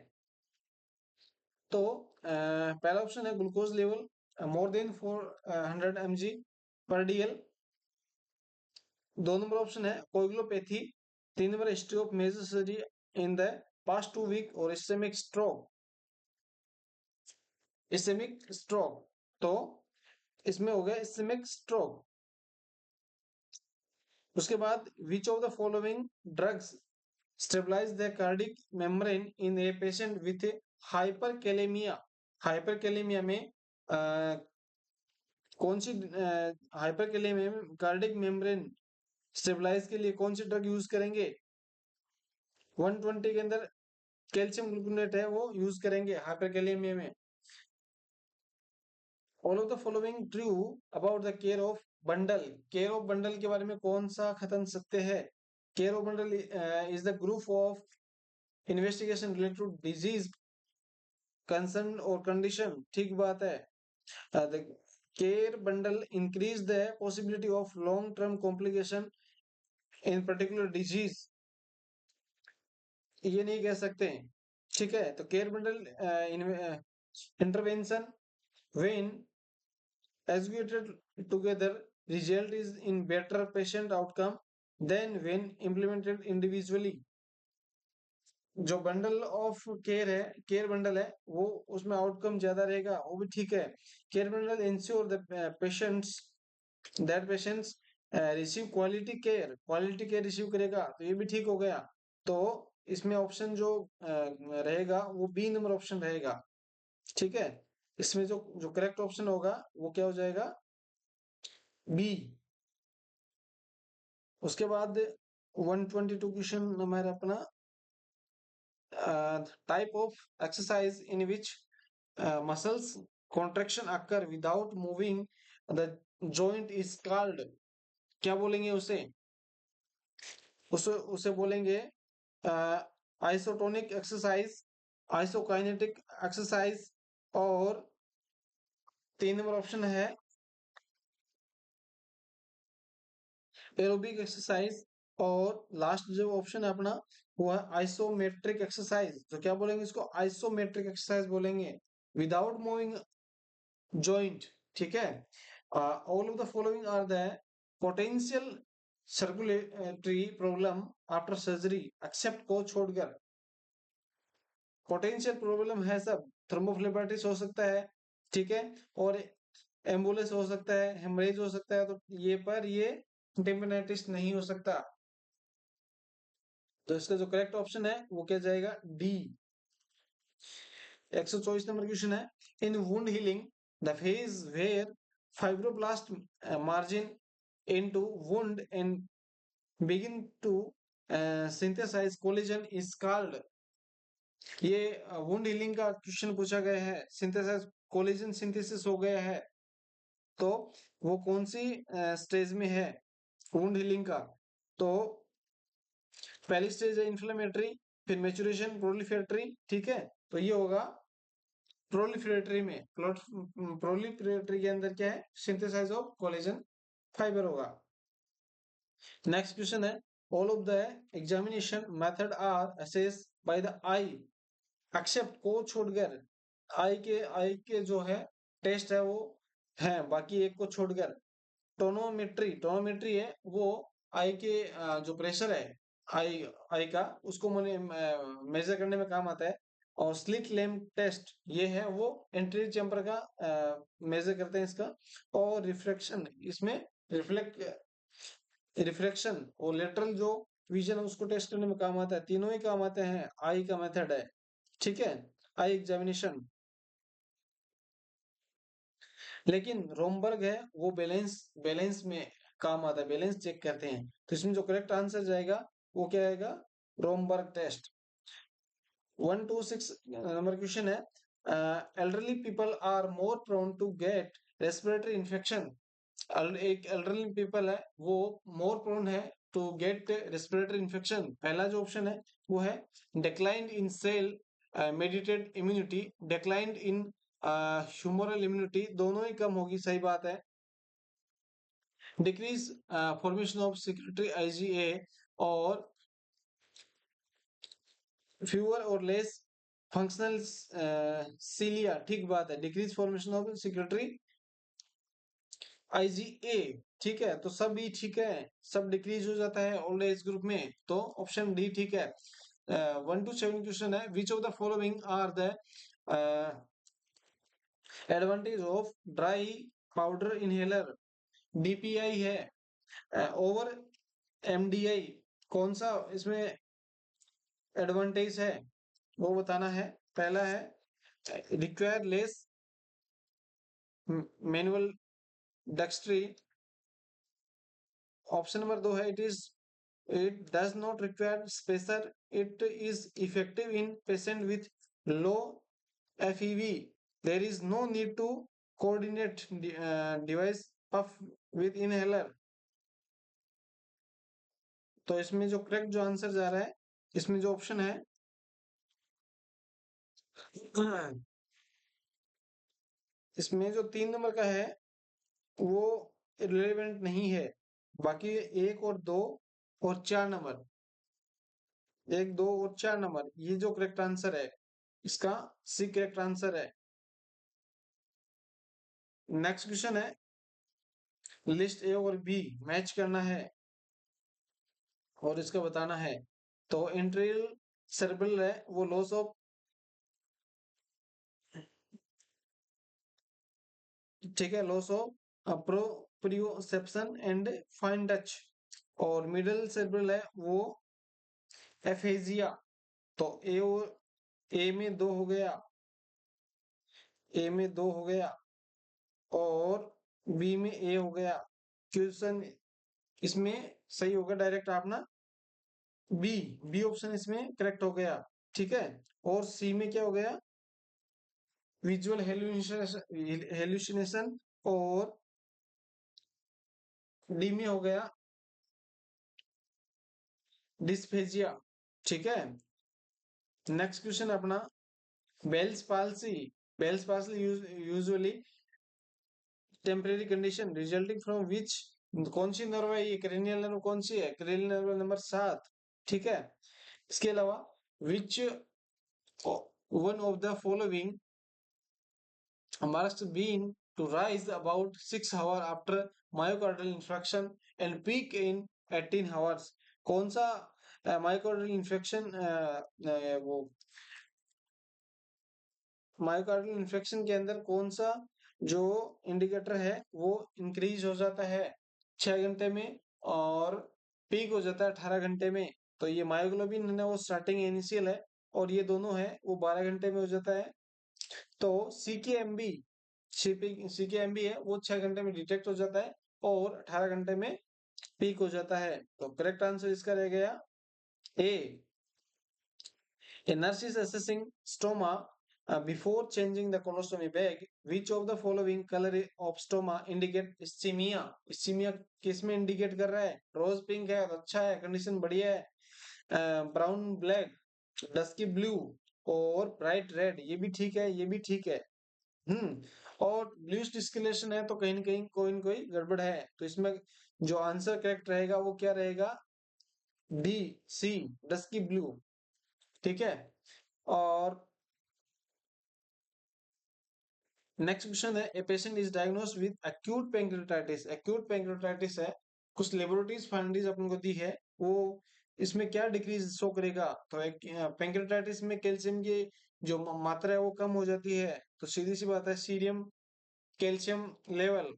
तो पहला ऑप्शन है glucose level more than 400 mg per DL. दो नंबर ऑप्शन है कोगुलोपैथी। तीन number history of major surgery in the past 2 week और इस्केमिक स्ट्रोक, इस्केमिक स्ट्रोक। तो इसमें हो गया इस्केमिक स्ट्रोक। उसके बाद which of the following drugs stabilise the cardiac membrane in a patient with hyperkalaemia? Hyperkalaemia में कौन सी हाइपरकैलेमिया में कार्डिक मेम्ब्रेन स्टेबलाइज के लिए कौन सी ड्रग यूज करेंगे? 120 के अंदर कैल्शियम ग्लूकोनेट है वो यूज करेंगे हाइपरकैलेमिया में। All of the following true about the care of bundle? Care of bundle के बारे में कौन सा कथन सत्य है? Care of bundle is the group of investigation related to disease concern और कंडीशन। ठीक बात है, the care bundle increase the possibility of long term complication in particular disease, ये नहीं कह सकते। ठीक है, तो care bundle intervention when executed together result is in better patient outcome than when implemented individually। जो बंडल ऑफ केयर है, care bundle है वो उसमें आउटकम ज्यादा रहेगा, वो भी ठीक है। Care bundle ensure the patients that patients receive quality care receive करेगा, तो ये भी ठीक हो गया। तो इसमें ऑप्शन जो रहेगा वो बी नंबर ऑप्शन रहेगा। ठीक है, इसमें जो जो करेक्ट ऑप्शन होगा वो क्या हो जाएगा? बी। उसके बाद 122 क्वेश्चन हमारा अपना type of exercise in which muscles contraction occur without moving the joint is called, क्या बोलेंगे उसे? उसे उसे बोलेंगे आइसोटोनिक एक्सरसाइज, आइसोकाइनेटिक एक्सरसाइज, और 3 नंबर ऑप्शन है एरोबिक एक्सरसाइज, और लास्ट जो ऑप्शन है अपना वो है आइसोमेट्रिक एक्सरसाइज। तो क्या बोलेंगे इसको? आइसोमेट्रिक एक्सरसाइज बोलेंगे, विदाउट मूविंग जॉइंट। ठीक है। All of the following are the potential circulatory problem after surgery except को छोड़कर। पोटेंशियल प्रॉब्लम है सब, थ्रोम्बोफ्लेबिटिस हो सकता है, ठीक है, और एम्बुलेंस हो सकता है, हेमरेज हो सकता है, तो ये पर ये टिम्पनाइटिस नहीं हो सकता। तो इसका जो करेक्ट ऑप्शन है वो क्या जाएगा? डी। 124 नंबर क्वेश्चन है, in wound healing the phase where fibroblast margin into wound and begin to synthesize collagen is called. ये वुंड हीलिंग का क्वेश्चन पूछा गया है, सिंथेसाइज कोलेजन सिंथेसिस हो गया है, तो वो कौन सी स्टेज में है वुंड हीलिंग का? तो पहली स्टेज है इन्फ्लेमेटरी, फिर मेचुरेशन, प्रोलिफेरेटरी, ठीक है, तो ये होगा प्रोलिफेरेटरी में। प्रोलिफेरेटरी के अंदर क्या है? सिंथेसाइज ऑफ कोलेजन फाइबर होगा। नेक्स्ट क्वेश्चन है, all of the examination method are assess by the eye except को छोड़कर। आई के जो है टेस्ट है वो है, बाकी एक को छोड़कर। टोनोमेट्री, टोनोमेट्री है वो आई के जो प्रेशर है आई आई का, उसको मेजर करने में काम आता है। और स्लिट लैम्प टेस्ट ये है वो एंट्री चैम्बर का मेजर करते हैं इसका। और रिफ्लेक्शन, इसमें रिफ्लेक्ट रिफ्रैक्शन और लेटरल जो विजन है उसको टेस्ट करने में काम आता है। तीनों ही काम आते हैं, आई का मेथड है, ठीक है, आई एग्जामिनेशन। लेकिन रोमबर्ग है वो बैलेंस बैलेंस में काम आता है, बैलेंस चेक करते हैं। तो इसमें जो करेक्ट आंसर जाएगा वो क्या आएगा? Romberg test. 126 नंबर क्वेश्चन है, elderly people are more prone to get respiratory infection. एक एल्डरली पीपल है वो मोर प्रोन है टू गेट रेस्पिरेटरी इन्फेक्शन। पहला जो ऑप्शन है वो है decline in cell mediated immunity, decline in humoral immunity, दोनों ही कम होगी, सही बात है। Decrease formation of secretory IgA, और फ्यूअर और लेस फंक्शनल सीलिया, ठीक बात है, decrease formation of secretory IgA, ठीक है, तो सब ही ठीक है, सब डिक्रीज हो जाता है ओल्ड एज ग्रुप में, तो ऑप्शन डी ठीक है। 1 to 7 क्वेश्चन है, which of the following are the advantage of dry powder inhaler? DPI है, ओवर एमडीआई, कौन सा इसमें एडवांटेज है वो बताना है। पहला है require less manual dexterity, option number 2 है it does not require spacer, it is effective in patient with low FEV, there is no need to coordinate device puff with inhaler. तो इसमें जो करेक्ट जो आंसर जा रहा है, इसमें जो ऑप्शन है इसमें जो 3 नंबर का है वो रिलेवेंट नहीं है। बाकी 1 और 2 और 4 नंबर, 1, 2 और 4 नंबर, ये जो करेक्ट आंसर है इसका सी करेक्ट आंसर है। नेक्स्ट क्वेश्चन है, लिस्ट ए और बी मैच करना है और इसका बताना है। तो इंट्रियल सेरेब्रल है वो लॉस ऑफ, ठीक है, loss of proprioception and fine touch. और मिडल सेरेब्रल है वो एफेजिया। तो ए और ए में 2 हो गया, ए में 2 हो गया, और बी में ए हो गया। क्वेश्चन इसमें सही होगा डायरेक्ट आप ना, बी, बी ऑप्शन इसमें करेक्ट हो गया, ठीक है। और सी में क्या हो गया? विजुअल हेलुसिनेशन और डी में हो गया डिस्फेजिया। ठीक है। नेक्स्ट क्वेश्चन अपना Bell's palsy. Bell's palsy usually temporary condition resulting from which, कौन सी नर्व है ये, क्रेनियल नर्व कौन सी है, क्रेनियल नर्व नंबर 7। ठीक है। इसके अलावा which one of the following must been to rise about 6 hours after myocardial infarction and peak in 18 hours। कौन सा मायोकार्डियल इन्फेक्शन वो मायोकार्डियल इन्फेक्शन के अंदर कौन सा जो इंडिकेटर है वो इंक्रीज हो जाता है 6 घंटे में और पीक हो जाता है 18 घंटे में। तो ये मायोग्लोबिन है वो स्टार्टिंग इनिशियल है और ये दोनों है वो 12 घंटे में हो जाता है। तो सीकेएमबी सीकेएमबी है वो 6 घंटे में डिटेक्ट हो जाता है और 18 घंटे में पीक हो जाता है। तो करेक्ट आंसर इसका रह गया ए। A nurse is assessing stoma before changing the colostomy bag. Which of the following color of stoma indicate ischemia? Ischemia किस में इंडिकेट कर रहा है? रोज पिंक है तो अच्छा है, कंडीशन बढ़िया है। ब्राउन ब्लैक, डस्की ब्लू और ब्राइट रेड, ये भी ठीक है, ये भी ठीक है। और ब्लूइश डिस्कलेशन है तो कहीं ना कोई गड़बड़ है। तो इसमें जो आंसर करेक्ट रहेगा वो क्या रहेगा? D C, dusky blue. ठीक है। और नेक्स्ट क्वेश्चन है, a patient is diagnosed with acute pancreatitis. Acute pancreatitis है, कुछ लेबोरेटरीज फाइंडिंग्स अपन को दी है, वो इसमें क्या डिक्रीज शो करेगा? तो एक पैंक्रियाटाइटिस में कैल्शियम की जो मात्रा है वो कम हो जाती है। तो सीधी सी बात है serum calcium level.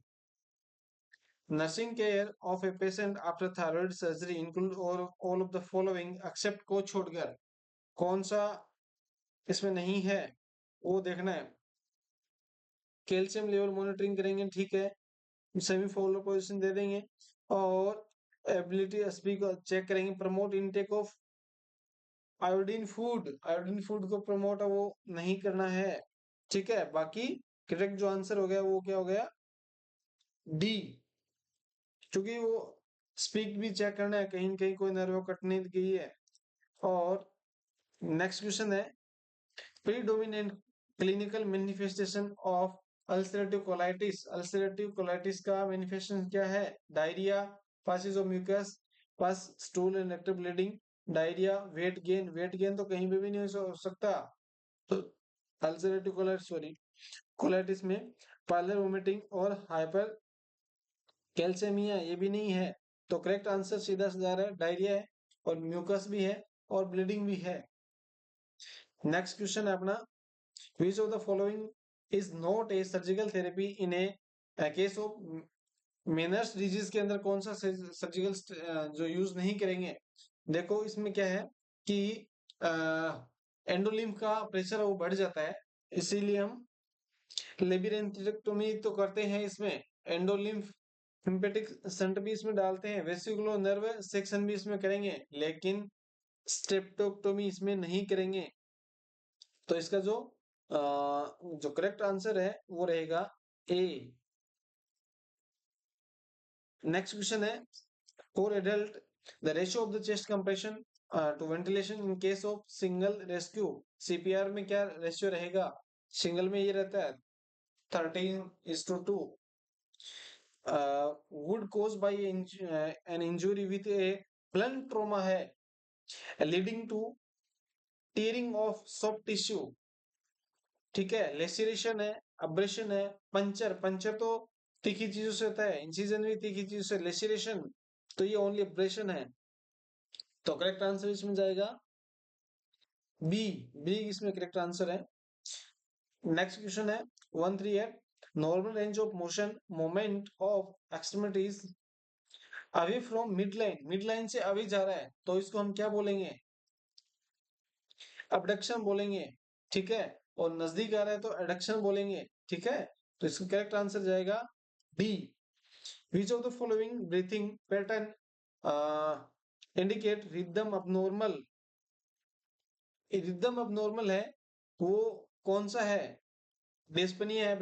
Nursing care of a patient after thyroid surgery include all of the following except को छोड़कर, कौन सा इसमें नहीं है वो देखना है। कैल्शियम लेवल मॉनिटरिंग करेंगे, ठीक है, सेमी फॉलो पोजीशन दे देंगे और एबिलिटी एसपी को चेक करेंगे। Promote intake of iodine food, iodine food को प्रमोट वो नहीं करना है। ठीक है। बाकी करेक्ट जो आंसर हो गया वो क्या हो गया? डी। क्योंकि वो स्पीक भी चेक करना है, कहीं न कहीं कोई नर्व कटने गई है। और नेक्स्ट क्वेश्चन है, predominant clinical manifestation of ulcerative colitis. Ulcerative colitis का मैनिफेस्टेशन क्या है? Diarrhoea, passage of mucus, pass stool and rectal bleeding, diarrhoea, weight gain. Weight gain तो कहीं पे भी नहीं हो सकता। तो अल्सरेटिव कोलाइटिस, सॉरी, कोलाइटिस में पार्लर वोमिटिंग और हाइपर कैल्सेमिया ये भी नहीं है। तो करेक्ट आंसर सीधा सीधा है, डायरिया है और म्यूकस भी है और ब्लीडिंग भी है। नेक्स्ट क्वेश्चन है अपना, which of the following is not a surgical therapy in a case of manners disease के अंदर कौन सा सर्जिकल जो यूज नहीं करेंगे? देखो इसमें क्या है कि एंडोलिम्फ का प्रेशर वो बढ़ जाता है, इसीलिए हम लेबिरेंथेक्टोमी तो करते हैं इसमें। एंडोलिम्फ सिंपेटिक शंट भी इसमें डालते हैं, वेसिकुलर नर्व सेक्शन भी इसमें करेंगे, लेकिन स्टेप्टोक्टोमी इसमें नहीं करेंगे। तो इसका जो करेक्ट आंसर है वो रहेगा ए। नेक्स्ट क्वेश्चन है, for adult the ratio of the chest compression to ventilation in case of single rescue, CPR में क्या रेशियो रहेगा? सिंगल में ये रहता है 13:2। Wound cause by an injury with a blunt trauma है leading to tearing of soft tissue. ठीक है। लेसिरेशन है, अब्रेशन है, पंचर, पंचर तो तीखी चीजों से होता है, इंसिजन भी तीखी चीजों से, लेसिरेशन तो ये ओनली अब्रेशन है। तो करेक्ट आंसर इसमें जाएगा बी। बी इसमें करेक्ट आंसर है। नेक्स्ट क्वेश्चन है 138, normal range of motion moment of extremities away from mid line, mid line से अवे जा रहा है तो इसको हम क्या बोलेंगे? अबडक्शन बोलेंगे। ठीक है। और नजदीक आ रहा है तो एडक्शन बोलेंगे। ठीक है। तो इसका करेक्ट आंसर जाएगा D. Which of the following breathing pattern indicate rhythm abnormal? Rhythm abnormal है वो कौन सा है? डिस्पनिया है,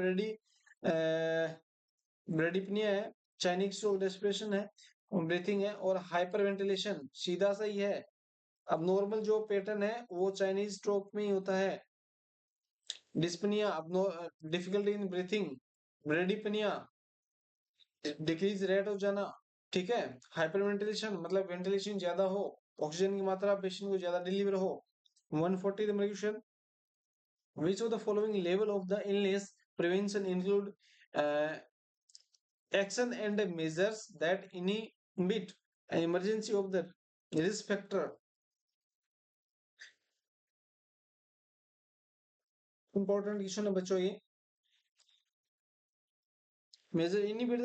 ब्रेडिपनिया है, चाइनीज स्ट्रोक रेस्पिरेशन है, ब्रीथिंग है, और हाइपर वेंटिलेशन सीधा सही है। अब नॉर्मल जो पैटर्न है वो चाइनीज स्ट्रोक में ही होता है। डिस्पनिया अब difficulty in breathing, bradypnoea decrease rate हो जाना, ठीक है। हाइपर वेंटिलेशन मतलब वेंटिलेशन ज्यादा हो, ऑक्सीजन की मात्रा पेशेंट को ज्यादा डिलीवर हो। 140 number question, which of the following level of the illness prevention include uh, action and measures that inhibit an emergency of the risk factor? Important question है बच्चों ये। Major inhibit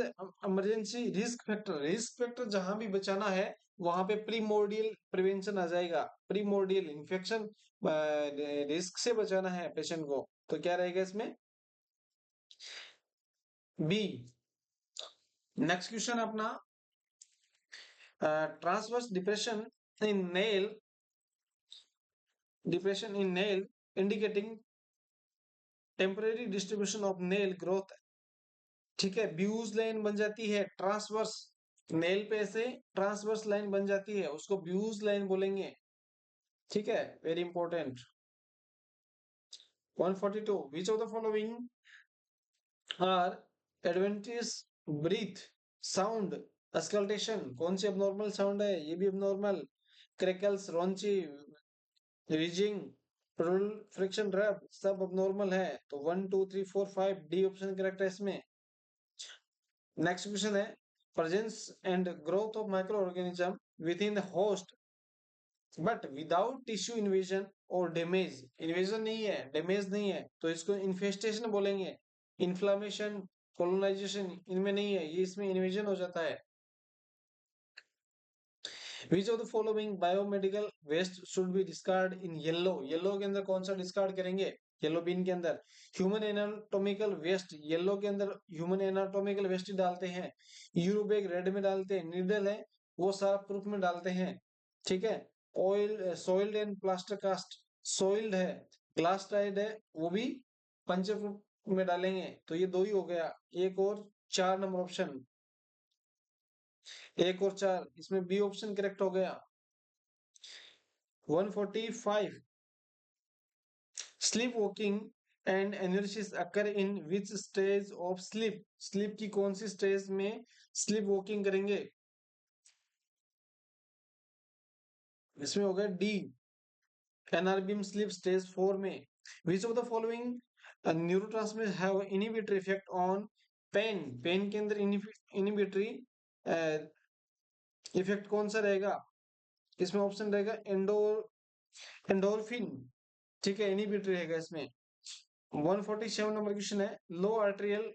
emergency risk factor, risk factor जहां भी बचाना है वहां पे primordial prevention आ जाएगा। प्रीमोर्डियल इन्फेक्शन रिस्क से बचाना है पेशेंट को, तो क्या रहेगा इसमें? बी। नेक्स्ट क्वेश्चन अपना, transverse depression in nail indicating temporary distribution of nail growth, ठीक है। ब्यूज लाइन बन जाती है ट्रांसवर्स, नेल पे से ट्रांसवर्स लाइन बन जाती है, उसको ब्यूज लाइन बोलेंगे, ठीक है। Very important. 142, which of the following are adventitious breath sound auscultation? कौन सी abnormal साउंड है? ये भी abnormal, crackles, rhonchi, wheezing, friction rub सब abnormal है। तो 1 2 3 4 5 डी ऑप्शन करेक्ट है इसमें। नेक्स्ट क्वेश्चन है, presence and growth of micro organism with in the host but without tissue invasion और डैमेज, इन्वेजन नहीं है, डैमेज नहीं है, तो इसको इन्फेस्टेशन बोलेंगे। इन्फ्लामेशन, कोलोनाइजेशन इनमें नहीं है, ये इसमें इन्वेजन हो जाता है। Which of the following biomedical waste should be discard in yellow, yellow के अंदर कौन सा डिस्कार्ड करेंगे? येलो बीन के अंदर ह्यूमन एनाटॉमिकल वेस्ट, येलो के अंदर ह्यूमन एनाटॉमिकल वेस्ट डालते हैं। यूरोबैग रेड में डालते हैं, नीडल है वो सारा प्रूफ में डालते हैं, ठीक है। Oil soiled and plaster cast, soiled है, ग्लास टाइड है वो भी पंचप्रूफ में डालेंगे। तो ये दो ही हो गया, एक और 4 नंबर ऑप्शन, एक और 4, इसमें बी ऑप्शन करेक्ट हो गया। 145, sleep walking and analysis occur in which stage of sleep, sleep की कौन सी स्टेज में स्लीप वॉकिंग करेंगे? इसमें हो गया डी, एनआरबीएम स्लीप स्टेज 4 में। Which of the following neurotransmitter have inhibitory effect on pain, pain के अंदर इनहिबिटरी इफेक्ट कौन सा रहेगा? इसमें ऑप्शन रहेगा एंडोर्फिन, ठीक है, इनहिबिटरी रहेगा इसमें। 147 नंबर क्वेश्चन है, low arterial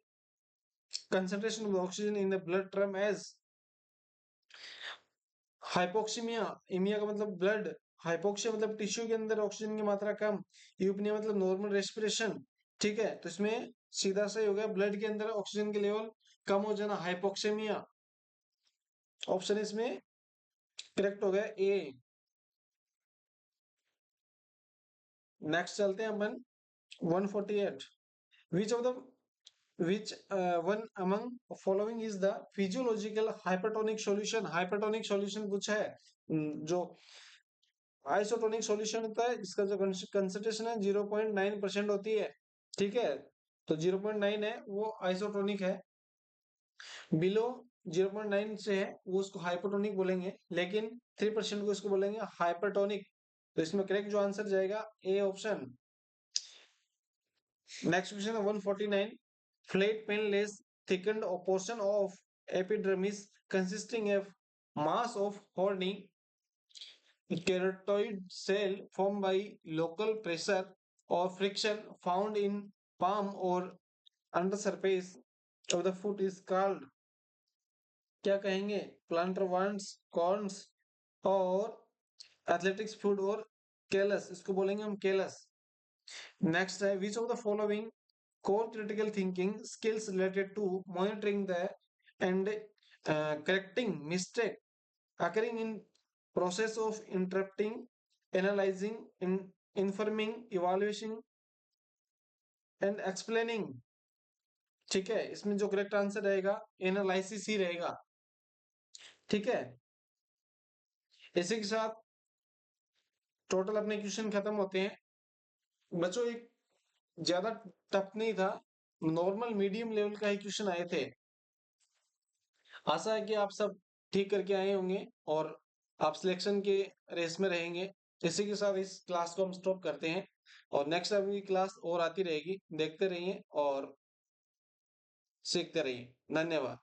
concentration of oxygen in the blood term as hypoxaemia, aemia का मतलब ब्लड, हाइपोक्सिया मतलब टिश्यू के अंदर ऑक्सीजन की मात्रा कम, यूपनिया मतलब नॉर्मल रेस्पिरेशन, ठीक है। तो इसमें सीधा सही हो गया, ब्लड के अंदर ऑक्सीजन के लेवल कम हो जाना, हाइपोक्सीमिया ऑप्शन इसमें करेक्ट हो गया ए। नेक्स्ट चलते हैं अपन 148, विच of the which one among following is the physiological hypertonic solution, hypertonic solution कुछ है जो आइसोटोनिक सॉल्यूशन होता है, इसका जो कंसंट्रेशन है 0.9% होती है, ठीक है। तो 0.9 है वो आइसोटोनिक है, बिलो 0.9 से है वो उसको हाइपोटोनिक बोलेंगे, लेकिन 3% को इसको बोलेंगे हाइपरटोनिक। तो इसमें करेक्ट जो आंसर जाएगा ए ऑप्शन। नेक्स्ट क्वेश्चन है 149, flat painless thickened a portion of epidermis consisting of mass of horny keratoid cell formed by local pressure or friction found in palm or under surface of the foot is called, क्या कहेंगे? Planter wands, corns, और athletics food, और केलस, इसको बोलेंगे हम केलस। Next है, which of the following core critical thinking skills related to monitoring the and correcting mistake occurring in process of interpreting, analyzing, informing, evaluation and explaining. ठीक है, इसमें जो करेक्ट आंसर रहेगा एनालिसिस ही रहेगा। ठीक है, इसी के साथ टोटल अपने क्वेश्चन खत्म होते हैं। बच्चों एक ज्यादा टफ नहीं था, नॉर्मल मीडियम लेवल का ही क्वेश्चन आए थे। आशा है कि आप सब ठीक करके आए होंगे और आप सिलेक्शन के रेस में रहेंगे। इसी के साथ इस क्लास को हम स्टॉप करते हैं और नेक्स्ट अभी क्लास और आती रहेगी, देखते रहिए और सीखते रहिए। धन्यवाद।